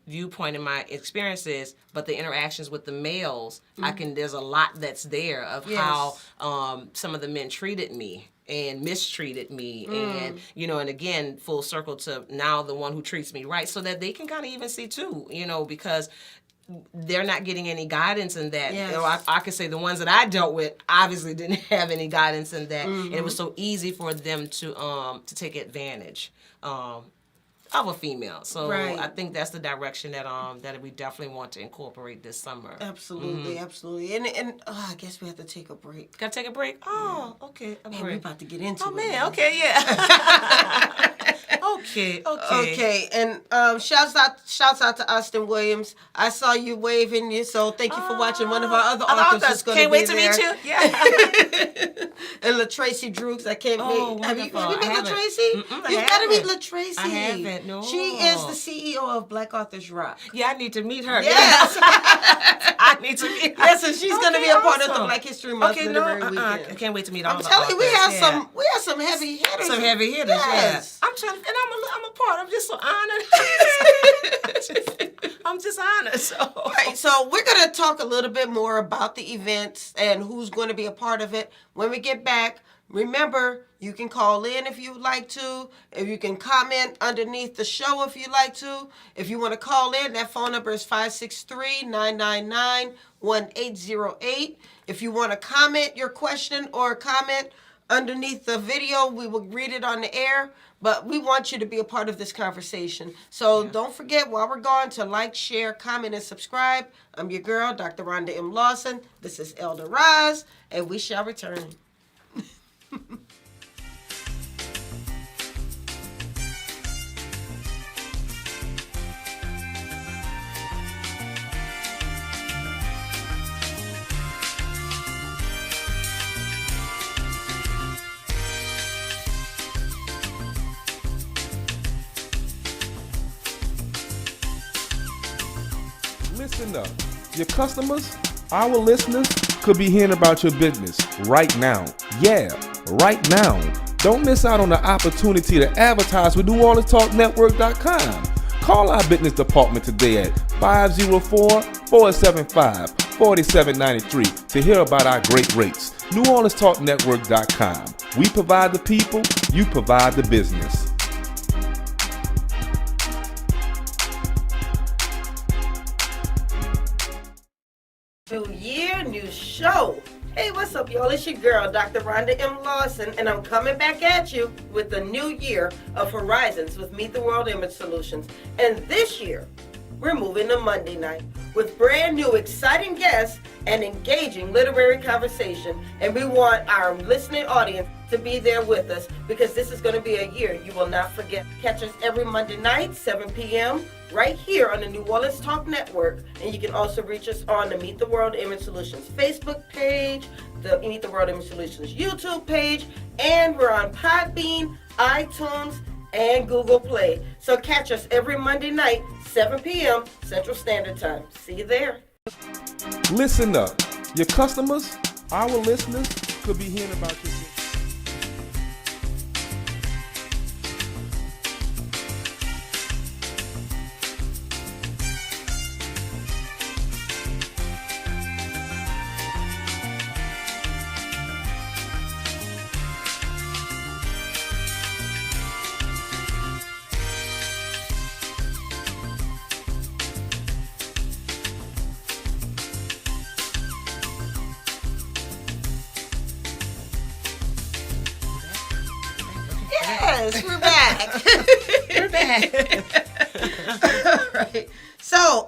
viewpoint and my experiences, but the interactions with the males, there's a lot that's there of how some of the men treated me and mistreated me and and again full circle to now the one who treats me right, so that they can kind of even see too, because they're not getting any guidance in that. Yes. I could say the ones that I dealt with obviously didn't have any guidance in that, and it was so easy for them to take advantage of a female. So Right. I think that's the direction that we definitely want to incorporate this summer. Absolutely, absolutely. And I guess we have to take a break. Gotta take a break? Oh, okay. Man, we're about to get into it. Oh, man, now. okay, yeah. Okay. Okay, and shouts out to Austin Williams. I saw you waving you, so thank you for watching. One of our other authors is going to Can't be wait to there. meet you. Yeah. And LaTracy Droogs, I can't Oh, wait. Have you wonderful. met I haven't. LaTracy? Mm-mm, I You've got to meet haven't. LaTracy. I haven't, no. She is the CEO of Black Authors Rock. Yeah, I need to meet her. Yes. I need to meet her. Yes, and she's going to be a part of the awesome. Black History Month literary I weekend. can't wait to meet all I'm the telling you, we authors, have some heavy hitters. Some heavy hitters, Yes. yeah. I'm trying, and I'm a part. I'm just so honored. I'm just honored. So. Right, so we're going to talk a little bit more about the events and who's going to be a part of it when we get back. Remember, you can call in if you'd like to. If you can comment underneath the show if you'd like to. If you want to call in, that phone number is 563-999-1808. If you want to comment your question or comment underneath the video, we will read it on the air. But we want you to be a part of this conversation. So don't forget, while we're gone, to like, share, comment, and subscribe. I'm your girl, Dr. Rhonda M Lawson. This is Elder Roz, and we shall return. Listen up. Your customers, our listeners, could be hearing about your business right now. Yeah, right now. Don't miss out on the opportunity to advertise with NewOrleansTalkNetwork.com. Call our business department today at 504-475-4793 to hear about our great rates. NewOrleansTalkNetwork.com. We provide the people, you provide the business. New year, new show. Hey, what's up, y'all? It's your girl, Dr. Rhonda M Lawson, and I'm coming back at you with the new year of Horizons with Meet the World Image Solutions. And this year, we're moving to Monday night with brand new exciting guests and engaging literary conversation. And we want our listening audience to be there with us, because this is going to be a year you will not forget. Catch us every Monday night, 7 p.m., right here on the New Orleans Talk Network. And you can also reach us on the Meet the World Image Solutions Facebook page, the Meet the World Image Solutions YouTube page, and we're on Podbean, iTunes, and Google Play. So catch us every Monday night, 7 p.m. Central Standard Time. See you there. Listen up. Your customers, our listeners, could be hearing about your business. Yes, we're back. We're back. All right. So,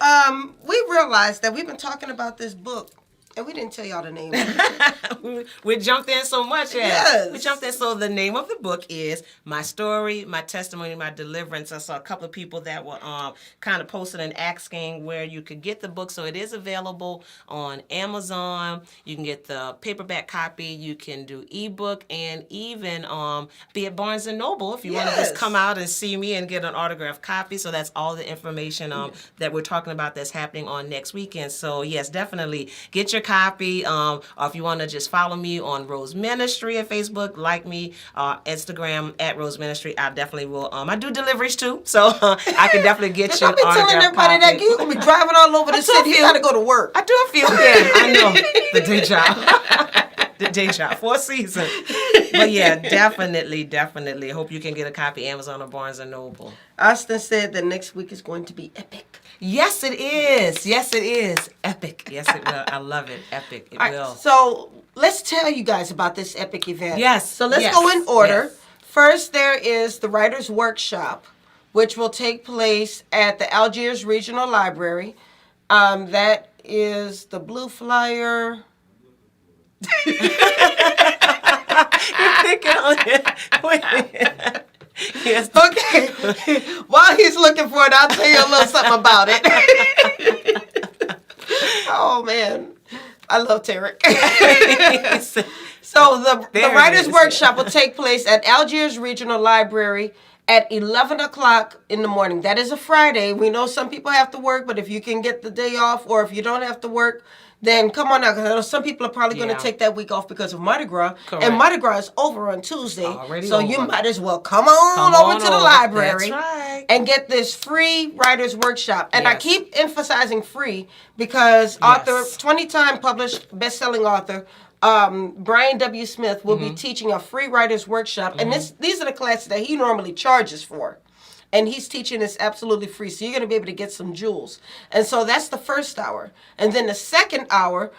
we realized that we've been talking about this book, and we didn't tell y'all the name of it. We jumped in so much. Yes. We jumped in. So the name of the book is My Story, My Testimony, My Deliverance. I saw a couple of people that were kind of posting and asking where you could get the book. So it is available on Amazon. You can get the paperback copy. You can do ebook, and even be at Barnes & Noble if you want to just come out and see me and get an autographed copy. So that's all the information that we're talking about that's happening on next weekend. So yes, definitely get your copy. Or if you want to just follow me on Rose Ministry at Facebook, like me, Instagram at Rose Ministry. I definitely will. I do deliveries too, so I can definitely get you. Don't be telling everybody that you're going to be driving all over the city. You got to go to work. I do a few. Yeah, I know. The day job. The day job. 4 seasons. But yeah, definitely. Hope you can get a copy Amazon or Barnes & Noble. Austin said that next week is going to be epic. Yes, it is. Yes, it is. Epic. Yes, it will. I love it. Epic. It will. So let's tell you guys about this epic event. Yes. So let's go in order. Yes. First, there is the Writers' Workshop, which will take place at the Algiers Regional Library. That is the blue flyer. You're thinking on it. Wait. Yes. Okay. While he's looking for it, I'll tell you a little something about it. Oh, man. I love Tarek. So the Writers' Workshop will take place at Algiers Regional Library at 11 o'clock in the morning. That is a Friday. We know some people have to work, but if you can get the day off, or if you don't have to work, then come on out, because I know some people are probably going to take that week off because of Mardi Gras. Correct. And Mardi Gras is over on Tuesday. You might as well come on over to the library and get this free Writers' Workshop. And I keep emphasizing free because author, 20-time published best-selling author, Brian W. Smith will be teaching a free Writers' Workshop. And these are the classes that he normally charges for. And he's teaching this absolutely free. So you're going to be able to get some jewels. And so that's the first hour. And then the second hour,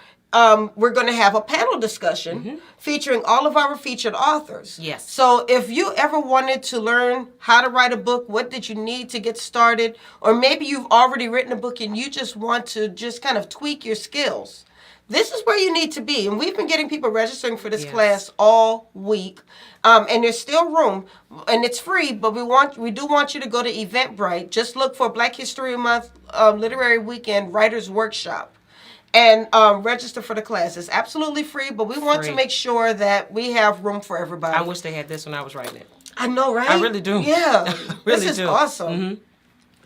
we're going to have a panel discussion featuring all of our featured authors. Yes. So if you ever wanted to learn how to write a book, what did you need to get started? Or maybe you've already written a book and you just want to just kind of tweak your skills. This is where you need to be. And we've been getting people registering for this class all week. And there's still room. And it's free, but we do want you to go to Eventbrite. Just look for Black History Month Literary Weekend Writers' Workshop. And register for the class. It's absolutely free, but we want to make sure that we have room for everybody. I wish they had this when I was writing it. I know, right? I really do. Yeah. Really this is do. Awesome.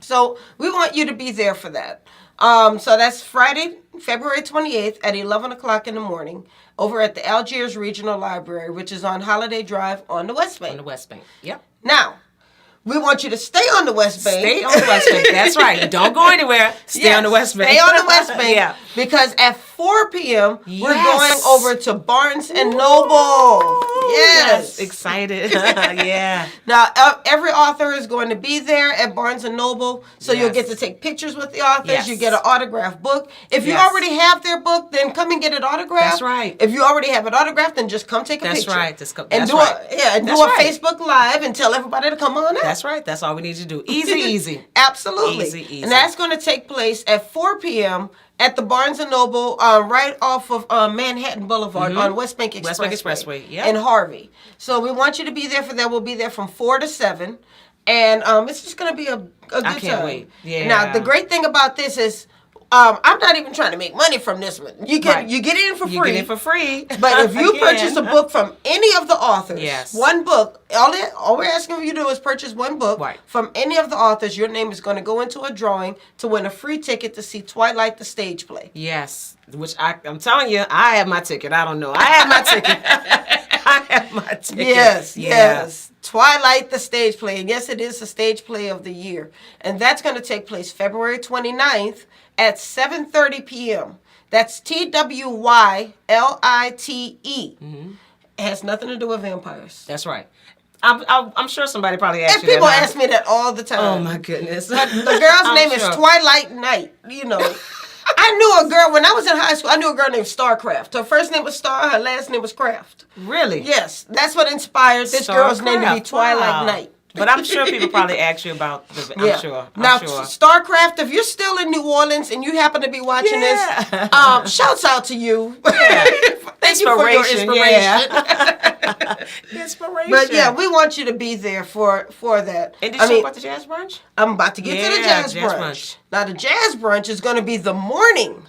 So we want you to be there for that. So that's Friday, February 28th at 11 o'clock in the morning over at the Algiers Regional Library, which is on Holiday Drive on the West Bank. On the West Bank, yep. Now, we want you to stay on the West Bank. Stay on the West Bank. That's right. Don't go anywhere. Stay on the West Bank. Stay on the West Bank. Because at 4 p.m., we're going over to Barnes & Noble. Yes. Excited. Yeah. Now, every author is going to be there at Barnes & Noble, so you'll get to take pictures with the authors. Yes. You get an autographed book. If you already have their book, then come and get it autographed. That's right. If you already have it autographed, then just come take a picture. That's right. And do a Facebook Live and tell everybody to come on out. That's right. That's all we need to do. Easy. Absolutely. Easy. And that's going to take place at 4 p.m. at the Barnes & Noble, right off of Manhattan Boulevard on West Bank Expressway. West Bank Expressway, yeah. In Harvey. So we want you to be there for that. We'll be there from 4 to 7. And it's just going to be a good time. I can't wait. Yeah. Now, the great thing about this is I'm not even trying to make money from this one. You get in for free. You get in for free. But if you purchase a book from any of the authors, one book, all we're asking you to do is purchase one book from any of the authors. Your name is going to go into a drawing to win a free ticket to see Twilight the stage play. Yes, which I'm telling you, I have my ticket. I don't know. I have my ticket. I have my ticket. Yes. Twilight the stage play. And yes, it is the stage play of the year. And that's going to take place February 29th at 7:30 p.m. That's TWYLITE. It has nothing to do with vampires. That's right. I'm sure somebody probably asked and you that. People ask me that all the time. Oh, my goodness. But the girl's name is Twilight Night, you know. I knew a girl, when I was in high school, I knew a girl named Starcraft. Her first name was Star, her last name was Craft. Really? Yes. That's what inspired this girl's name to be Twilight Night. But I'm sure people probably ask you about the. I'm sure. Now, Starcraft, if you're still in New Orleans and you happen to be watching this, shouts out to you. Yeah. Thank you for your inspiration. Yeah. Inspiration. But yeah, we want you to be there for that. And did you talk about the jazz brunch? I'm about to get to the jazz brunch. Now, the jazz brunch is going to be the morning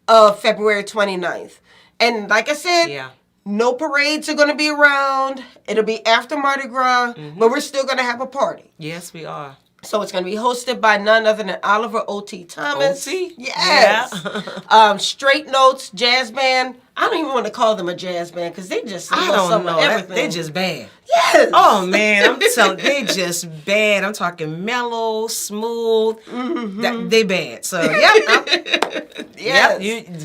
of February 29th. And like I said, no parades are going to be around. It'll be after Mardi Gras, but we're still going to have a party. Yes, we are. So it's going to be hosted by none other than Oliver O.T. Thomas. O.T.? Yes. Yeah. Straight Notes, jazz band. I don't even want to call them a jazz band because they just everything. They just bad. Yes. Oh, man. I'm telling they just bad. I'm talking mellow, smooth. They bad. So,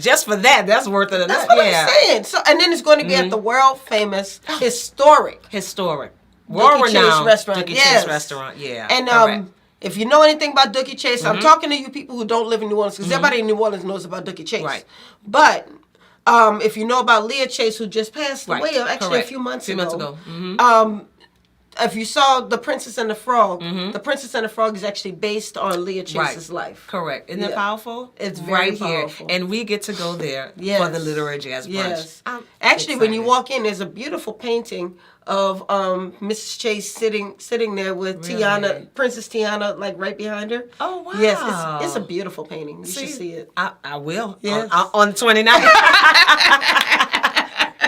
just for that, that's worth it. That's what I'm saying. So, and then it's going to be at the world famous historic. World-renowned restaurant. Dookie Chase restaurant. Yeah. And if you know anything about Dookie Chase, I'm talking to you people who don't live in New Orleans because everybody in New Orleans knows about Dookie Chase. Right. But if you know about Leah Chase, who just passed away actually a few months ago. If you saw The Princess and the Frog, The Princess and the Frog is actually based on Leah Chase's life. Correct. Isn't it powerful? It's very Here. powerful. And we get to go there for the Literary Jazz Brunch. Yes. Actually, when you walk in, there's a beautiful painting of Mrs. Chase sitting there with Tiana, Princess Tiana, like right behind her. Oh, wow. Yes, it's a beautiful painting. You should see it. I will. Yes. On the 29th.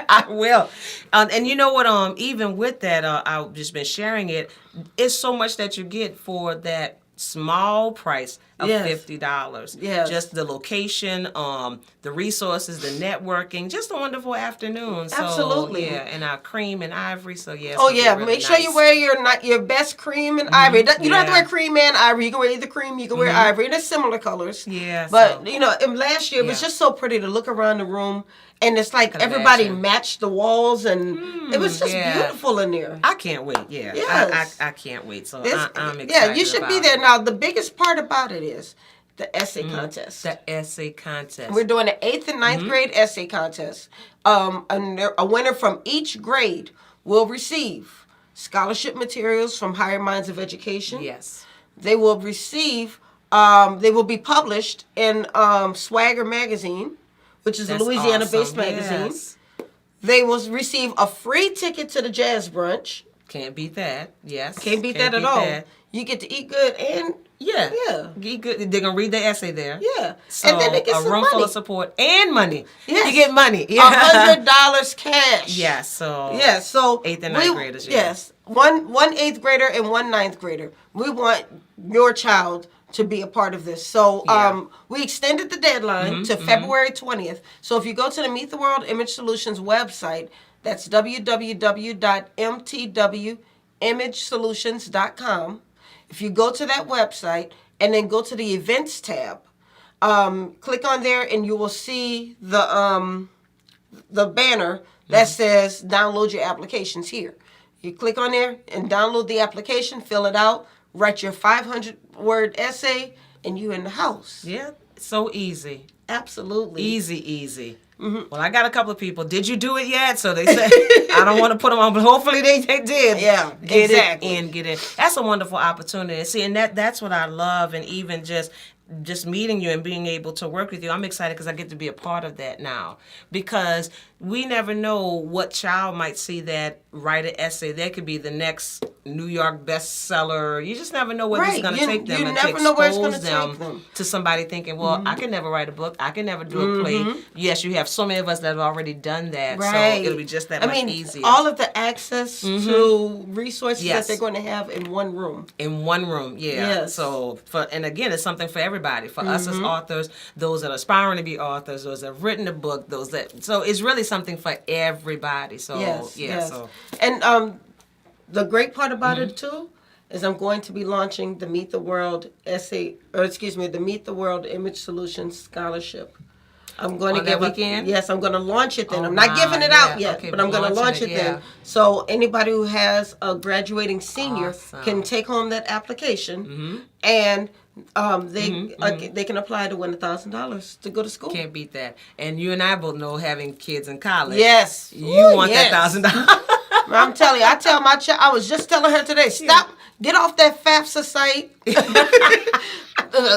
I will. And you know what? Even with that, I've just been sharing it. It's so much that you get for that small price of $50. Yes. Just the location, the resources, the networking, just a wonderful afternoon. So, absolutely. Yeah, and our cream and ivory. So yeah. Really make sure you wear your best cream and ivory. You don't have to wear cream and ivory. You can wear either cream. You can wear ivory. And they're similar colors. Yeah. But last year it was just so pretty to look around the room. And it's like everybody matched the walls, and it was just beautiful in there. I can't wait. Yeah, yes. I can't wait. So I'm excited. Yeah, you should be there. Now, the biggest part about it is the essay contest. The essay contest. We're doing an 8th and 9th grade essay contest. A winner from each grade will receive scholarship materials from Higher Minds of Education. Yes. They will receive. They will be published in Swagger magazine, which is a Louisiana-based magazine. Yes. They will receive a free ticket to the jazz brunch. Can't beat that. Yes. Can't beat that at all. You get to eat good and eat good. They're gonna read the essay there. Yeah. So and then they get a room full of support and money. Yes. You get money. $100 cash. Yes. So 8th and 9th graders. Yes. One 8th grader and one 9th grader. We want your child to be a part of this. So we extended the deadline to February 20th. So if you go to the Meet the World Image Solutions website, that's www.mtwimagesolutions.com. If you go to that website and then go to the events tab, click on there and you will see the banner that says download your applications here. You click on there and download the application, fill it out, write your 500-word essay, and you in the house. Yeah, so easy. Absolutely. Easy. Mm-hmm. Well, I got a couple of people. Did you do it yet? So they say, I don't want to put them on, but hopefully they did. Yeah, get it. That's a wonderful opportunity. See, and that's what I love, and even just just meeting you and being able to work with you. I'm excited because I get to be a part of that now. Because we never know what child might see that, write an essay. That could be the next New York bestseller. You just never know where this is going to take them. You and never to know where it's expose going to take them. to somebody thinking, well, I can never write a book. I can never do a play. Yes, you have so many of us that have already done that. Right. So it'll be just that much easier. All of the access to resources that they're going to have in one room. In one room, yeah. Yes. So, and again, it's something for everybody. For us as authors, those that are aspiring to be authors, those that have written a book, so it's really something for everybody. So, Yes. So. And the great part about it, too, is I'm going to be launching the Meet the World the Meet the World Image Solutions Scholarship. I'm going to give that weekend? Yes, I'm going to launch it then. I'm not giving it out yet, but I'm going to launch it then. So anybody who has a graduating senior can take home that application, and they can apply to win $1,000 to go to school. Can't beat that. And you and I both know, having kids in college. Yes, you want that $1,000. I'm telling you, I tell my child, I was just telling her today, stop, get off that FAFSA site,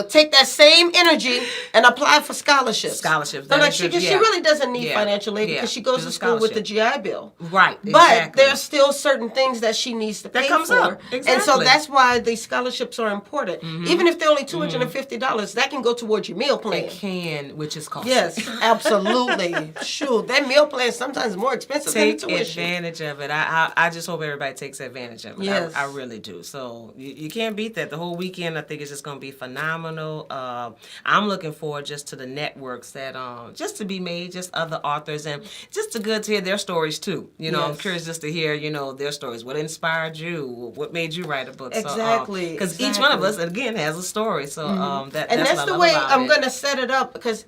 take that same energy and apply for scholarships. She really doesn't need financial aid because she goes to school with the GI Bill. Right, But there's still certain things that she needs to pay for. Up. Exactly. And so that's why these scholarships are important. Even if they're only $250, that can go towards your meal plan. It can, which is costly. Yes, absolutely. Shoot, that meal plan is sometimes more expensive than the tuition. Take advantage of it. I just hope everybody takes advantage of it. Yes. I really do. So you can't beat that. The whole weekend, I think, is just going to be phenomenal. I'm looking forward just to the networks that just to be made, just other authors, and just to good to hear their stories too. I'm curious just to hear their stories. What inspired you? What made you write a book? Exactly. Because each one of us again has a story. So that's the way I'm going to set it up, because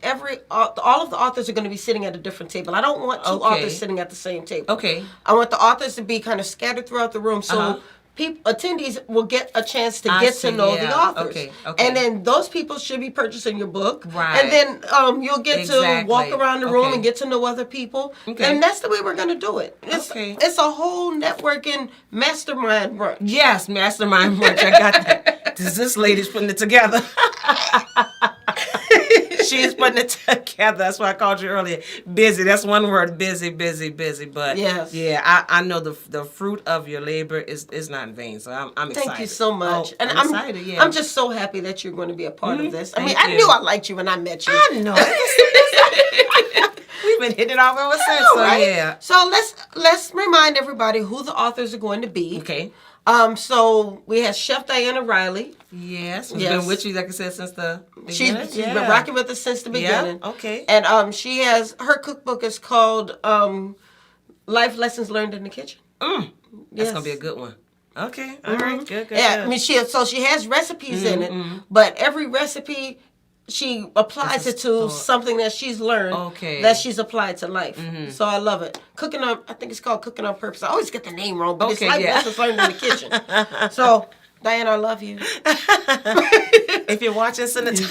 all of the authors are going to be sitting at a different table. I don't want two authors sitting at the same table. Okay. I want the authors to be kind of scattered throughout the room, so attendees will get a chance to get to know the authors. Okay. And then those people should be purchasing your book. Right. And then you'll get to walk around the room and get to know other people. Okay. And that's the way we're going to do it. It's a whole networking mastermind brunch. Yes, mastermind brunch. I got that. This lady's putting it together. She is putting it together. That's why I called you earlier. Busy. That's one word. Busy. But I know the fruit of your labor is not in vain. So I'm excited. Thank you so much. And I'm excited. Yeah. I'm just so happy that you're going to be a part of this. I knew I liked you when I met you. I know. We've been hitting it off ever since. Yeah. So let's remind everybody who the authors are going to be. Okay. So we have Chef Diana Riley. Yes, she's been with you, like I said, since the beginning. She's been rocking with us since the beginning. Yeah, okay. And she has, her cookbook is called Life Lessons Learned in the Kitchen. That's going to be a good one. Okay, all right, good. Yeah, I mean, she has recipes in it, but every recipe, she applies it to something that she's learned that she's applied to life. So I love it. I think it's called Cooking on Purpose. I always get the name wrong, but it's Life Lessons Learned in the Kitchen. So, Diana, I love you. If you're watching, send it to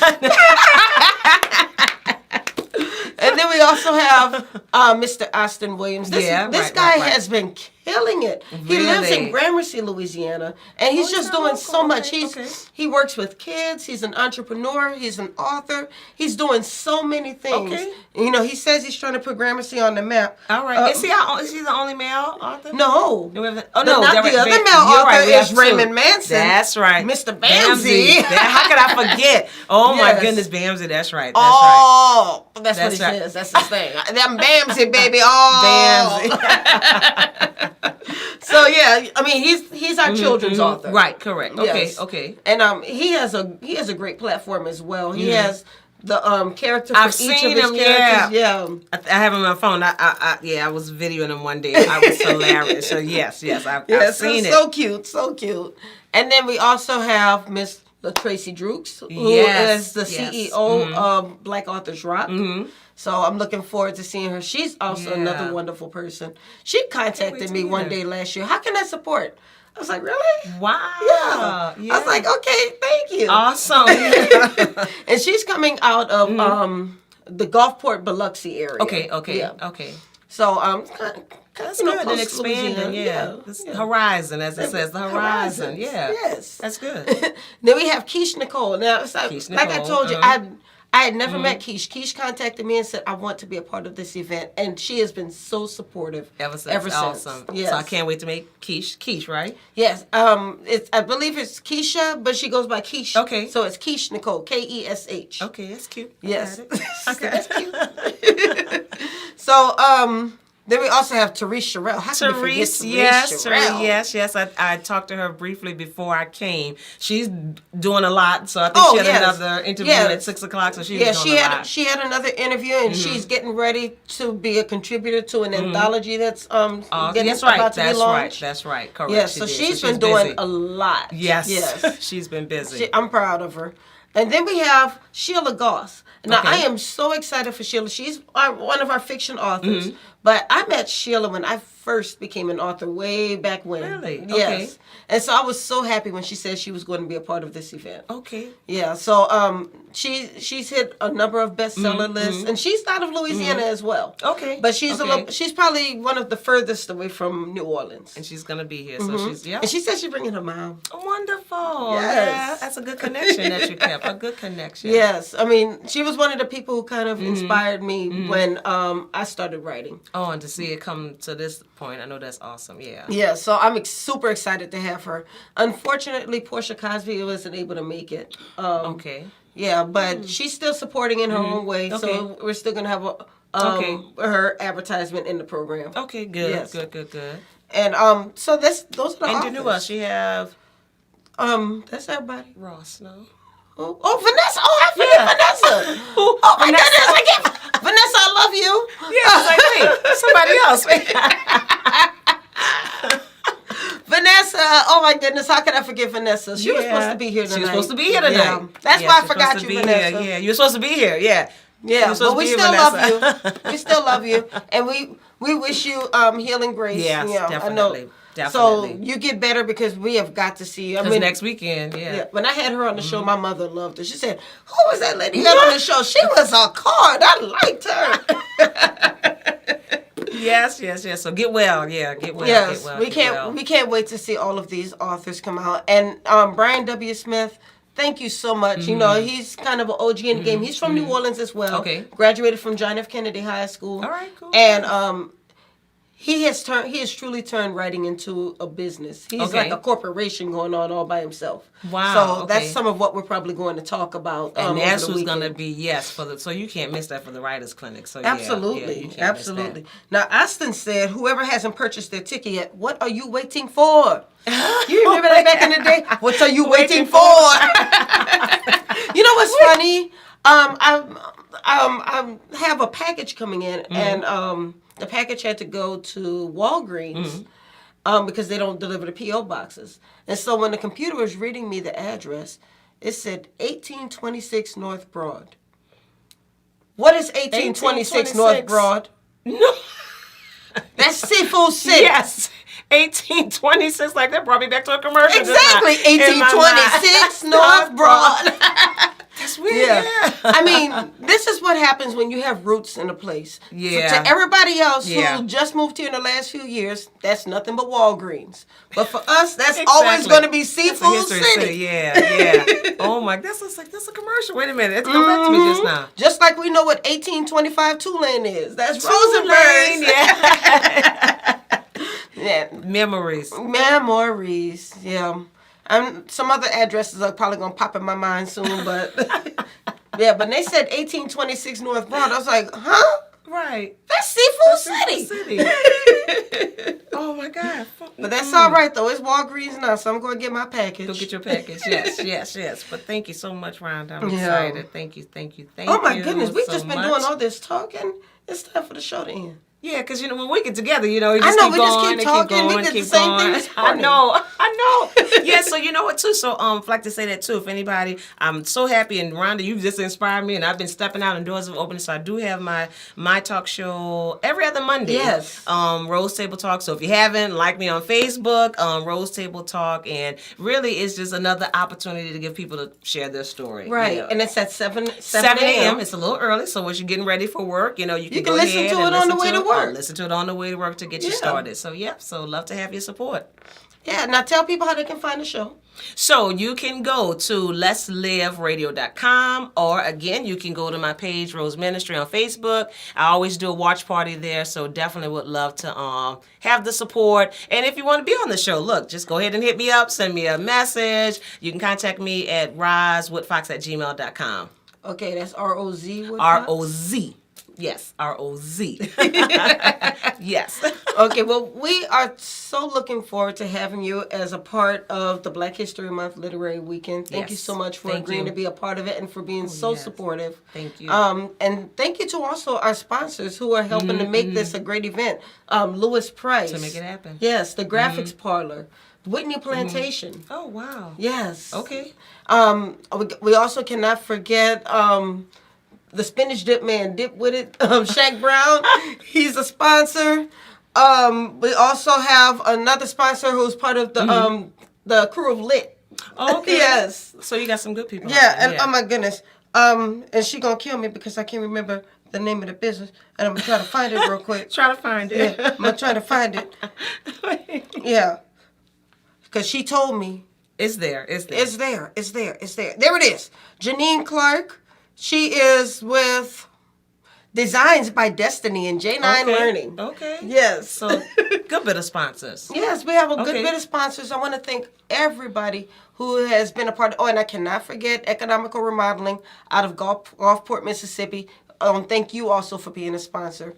And then we also have Mr. Austin Williams. This guy has been killing it. He lives in Gramercy, Louisiana, and he's just doing so much. He works with kids. He's an entrepreneur. He's an author. He's doing so many things. Okay. He says he's trying to put Gramercy on the map. All right. Is he the only male author? No. Not the other male author is Raymond Manson. That's right. Mr. Bamsey. How could I forget? Oh my goodness, Bamsey. That's right. That's what he says. That's his thing. Them Bamsey, baby. Bamsey. So I mean he's our children's author. Right, correct. Yes. Okay. And he has a great platform as well. He has the character I've for each seen of his him, characters. Yeah. I have him on my phone. I was videoing him one day. I was hilarious. So yes, I've seen it. So cute. And then we also have Miss Tracy Drooks, who is the CEO of Black Authors Rock. So I'm looking forward to seeing her. She's also another wonderful person. She contacted me one day last year. How can I support? I was like, really? Wow. Yeah. I was like, okay, thank you. Awesome. And she's coming out of the Gulfport, Biloxi area. Okay. So that's good. And expanding, This horizon, as it says, the horizon. Yeah. Yes. That's good. Then we have Keish Nicole. Now, Keish like I Nicole, told you, I had never met Keish. Keish contacted me and said, I want to be a part of this event. And she has been so supportive ever since. Awesome. Yes. So I can't wait to meet Keish. Keish, right? Yes. I believe it's Keisha, but she goes by Keish. Okay. So it's Keish Nicole, Kesh. Okay, that's cute. Yes. Okay. That's cute. So, then we also have Therese Sherrill. How can we forget Therese Sherrill? Yes. I talked to her briefly before I came. She's doing a lot, so I think she had another interview at 6 o'clock. So she was doing a lot. She had another interview, and she's getting ready to be a contributor to an anthology that's about to be launched. That's right. Correct. Yes, so she's been doing busy. A lot. Yes. She's been busy. I'm proud of her. And then we have Sheila Goss. Now, Okay. I am so excited for Sheila. She's one of our fiction authors. But I met Sheila when I first became an author way back when. Really? Yes. Okay. And so I was so happy when she said she was going to be a part of this event. Okay. Yeah, so she's hit a number of bestseller lists, and she's out of Louisiana as well. Okay. But she's probably one of the furthest away from New Orleans. And she's gonna be here, so she's And she said she's bringing her mom. Wonderful. Yes. Yeah, that's a good connection that you kept. A good connection. Yes, I mean, she was one of the people who kind of inspired me when I started writing. Oh, and to see it come to this point, I know that's awesome. Yeah. Yeah, so I'm super excited to have her. Unfortunately, Portia Cosby wasn't able to make it. Okay. Yeah, but she's still supporting in her own way, so we're still going to have her advertisement in the program. Okay, good. Yes. Good. And so those are the And authors. you knew us. She have That's everybody. Ross, no? Oh, Vanessa. Oh, I forget Vanessa. Oh, my goodness. Vanessa, I love you. Yeah, I was like, wait, somebody else. Vanessa, oh my goodness, how could I forget Vanessa? She was supposed to be here tonight. She was supposed to be here tonight. Yeah. That's why I forgot you, Vanessa. Here. Yeah, you were supposed to be here. Yeah. Yeah, but we still love you. We still love you, and we wish you healing grace. Yes, definitely. I know. Definitely. So you get better because we have got to see you. I Because mean, next weekend, yeah. When I had her on the show, my mother loved her. She said, "Who was that lady you had on the show? She was a card. I liked her." Yes. So get well. Yeah, get well. Yes, get well, we can't wait to see all of these authors come out. And Brian W. Smith, thank you so much. You know, he's kind of an OG in the game. He's from New Orleans as well. Okay. Graduated from John F. Kennedy High School. All right, cool. And he has truly turned writing into a business. He's like a corporation going on all by himself. Wow. So that's some of what we're probably going to talk about. And that's who's going to be so you can't miss that for the Writers Clinic. So absolutely, you can't absolutely. miss Now, Aston said, "Whoever hasn't purchased their ticket yet, what are you waiting for?" You remember that back in the day? What are you waiting for? You know what's funny? I have a package coming in, and the package had to go to Walgreens because they don't deliver the P.O. boxes. And so when the computer was reading me the address, it said 1826 North Broad. What is 1826 North Broad? No. That's Seafood City. Yes. 1826, like that brought me back to a commercial. Exactly. 1826 North Broad. That's weird. Yeah. I mean, this is what happens when you have roots in a place. Yeah. So to everybody else who just moved here in the last few years, that's nothing but Walgreens. But for us, that's always going to be Seafood City. Yeah. Oh my, that's a commercial. Wait a minute, it's come back to me just now. Just like we know what 1825 Tulane is. That's Rosenberg. Yeah. Memories. Yeah. Some other addresses are probably going to pop in my mind soon, but yeah, but they said 1826 North Broad. I was like, huh? Right. That's Seafood City. Oh my God. But that's all right though. It's Walgreens now, so I'm going to get my package. Go get your package. Yes. But thank you so much, Rhonda. I'm excited. Thank you. Oh my goodness, we've just been doing all this talking. It's time for the show to end. Yeah, because when we get together, you just I know, keep we going, just keep talking. We did the same thing this morning. I know. Yeah, so you know what too? So I'd like to say that too. If anybody, I'm so happy, and Rhonda, you've just inspired me, and I've been stepping out and doors have opened. So I do have my talk show every other Monday. Yes. Rose Table Talk. So if you haven't, like me on Facebook, Rose Table Talk, and really it's just another opportunity to give people to share their story. Right, you know. and it's at 7 a.m. It's a little early, so as you're getting ready for work, you can listen to it on the way to work. work. Listen to it on the way to work to get you started. So, so love to have your support. Yeah, now tell people how they can find the show. So you can go to letsliveradio.com, or again, you can go to my page, Rose Ministry, on Facebook. I always do a watch party there, so definitely would love to have the support. And if you want to be on the show, look, just go ahead and hit me up, send me a message. You can contact me at rozwoodfox@gmail.com. Okay, that's R-O-Z. R-O-Z. Yes, R-O-Z. Yes. Okay, well, we are so looking forward to having you as a part of the Black History Month Literary Weekend. Thank you so much for agreeing to be a part of it and for being so supportive. Thank you. And thank you to also our sponsors who are helping to make this a great event. Lewis Price. To make it happen. Yes, the Graphics Parlor. Whitney Plantation. Oh, wow. Yes. Okay. We also cannot forget the Spinach Dip Man, Dip With It, Shaq Brown. He's a sponsor. We also have another sponsor who's part of the crew of Lit. Okay. Yes. So you got some good people. Yeah, and oh my goodness. And she gonna kill me because I can't remember the name of the business, and I'm gonna try to find it real quick. Try to find it. Yeah, I'm gonna try to find it. Yeah, because she told me. It's there. It's there. There it is. Janine Clark. She is with Designs by Destiny and J9 Learning. Okay. Yes. So, good bit of sponsors. Yes, we have a good bit of sponsors. I want to thank everybody who has been a part of. Oh, and I cannot forget Economical Remodeling out of Gulfport, Mississippi. Thank you also for being a sponsor.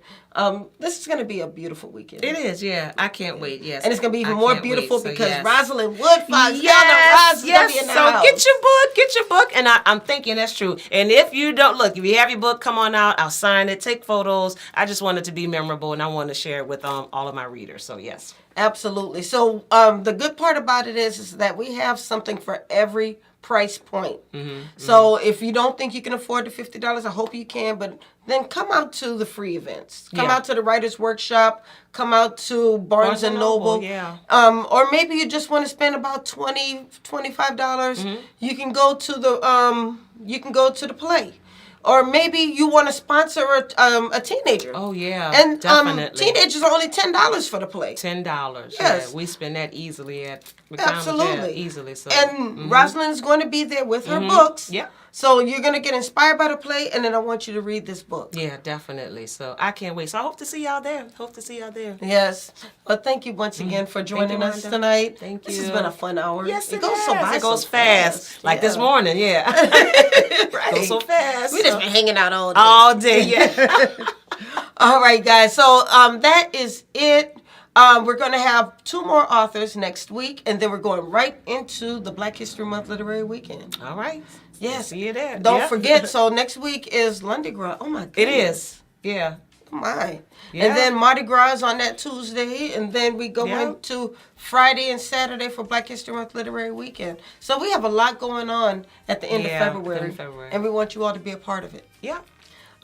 This is going to be a beautiful weekend. It is, yeah. I can't wait, yes. And it's going to be even more beautiful because yes. Rosalind Woodfox, yes, is going to be in the house. Get your book. And I'm thinking that's true. And if you don't, look, if you have your book, come on out. I'll sign it, take photos. I just want it to be memorable, and I want to share it with all of my readers. So, yes. Absolutely. So the good part about it is that we have something for every price point. So if you don't think you can afford the $50, I hope you can, but then come out to the free events. Come out to the Writers Workshop. Come out to Barnes and Noble. Yeah. Or maybe you just want to spend about $20, $25. You can go to the play. Or maybe you want to sponsor a teenager. Oh, yeah, and definitely. Teenagers are only $10 for the play. $10. Yes. Yeah, we spend that easily at McDonald's. Absolutely. Yeah, easily. So. And Rosalind's going to be there with her books. Yeah. So you're going to get inspired by the play, and then I want you to read this book. Yeah, definitely. So I can't wait. So I hope to see y'all there. Yes. Well, thank you once again for joining us tonight. Thank you. This has been a fun hour. Yes, it goes so by. It goes fast. Like this morning, yeah. Right. Goes so fast. We just been hanging out all day. All day, yeah. All right, guys. So that is it. We're going to have 2 more authors next week, and then we're going right into the Black History Month Literary Weekend. All right. Yes. See you there. Don't forget, so next week is Lundi Gras. Oh, my goodness. It is. Yeah. Oh, my. Yeah. And then Mardi Gras is on that Tuesday, and then we go into Friday and Saturday for Black History Month Literary Weekend. So we have a lot going on at the end of February, and we want you all to be a part of it. Yeah.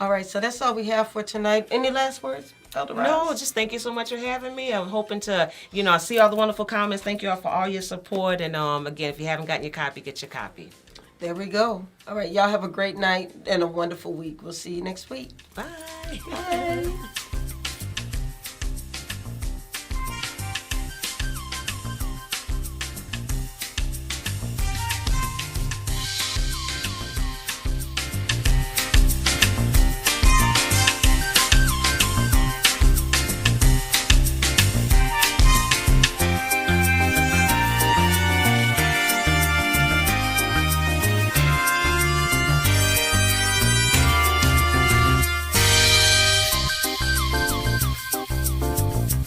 All right, so that's all we have for tonight. Any last words, Elder Ross? No, just thank you so much for having me. I'm hoping to, I see all the wonderful comments. Thank you all for all your support. And again, if you haven't gotten your copy, get your copy. There we go. All right, y'all have a great night and a wonderful week. We'll see you next week. Bye. Bye.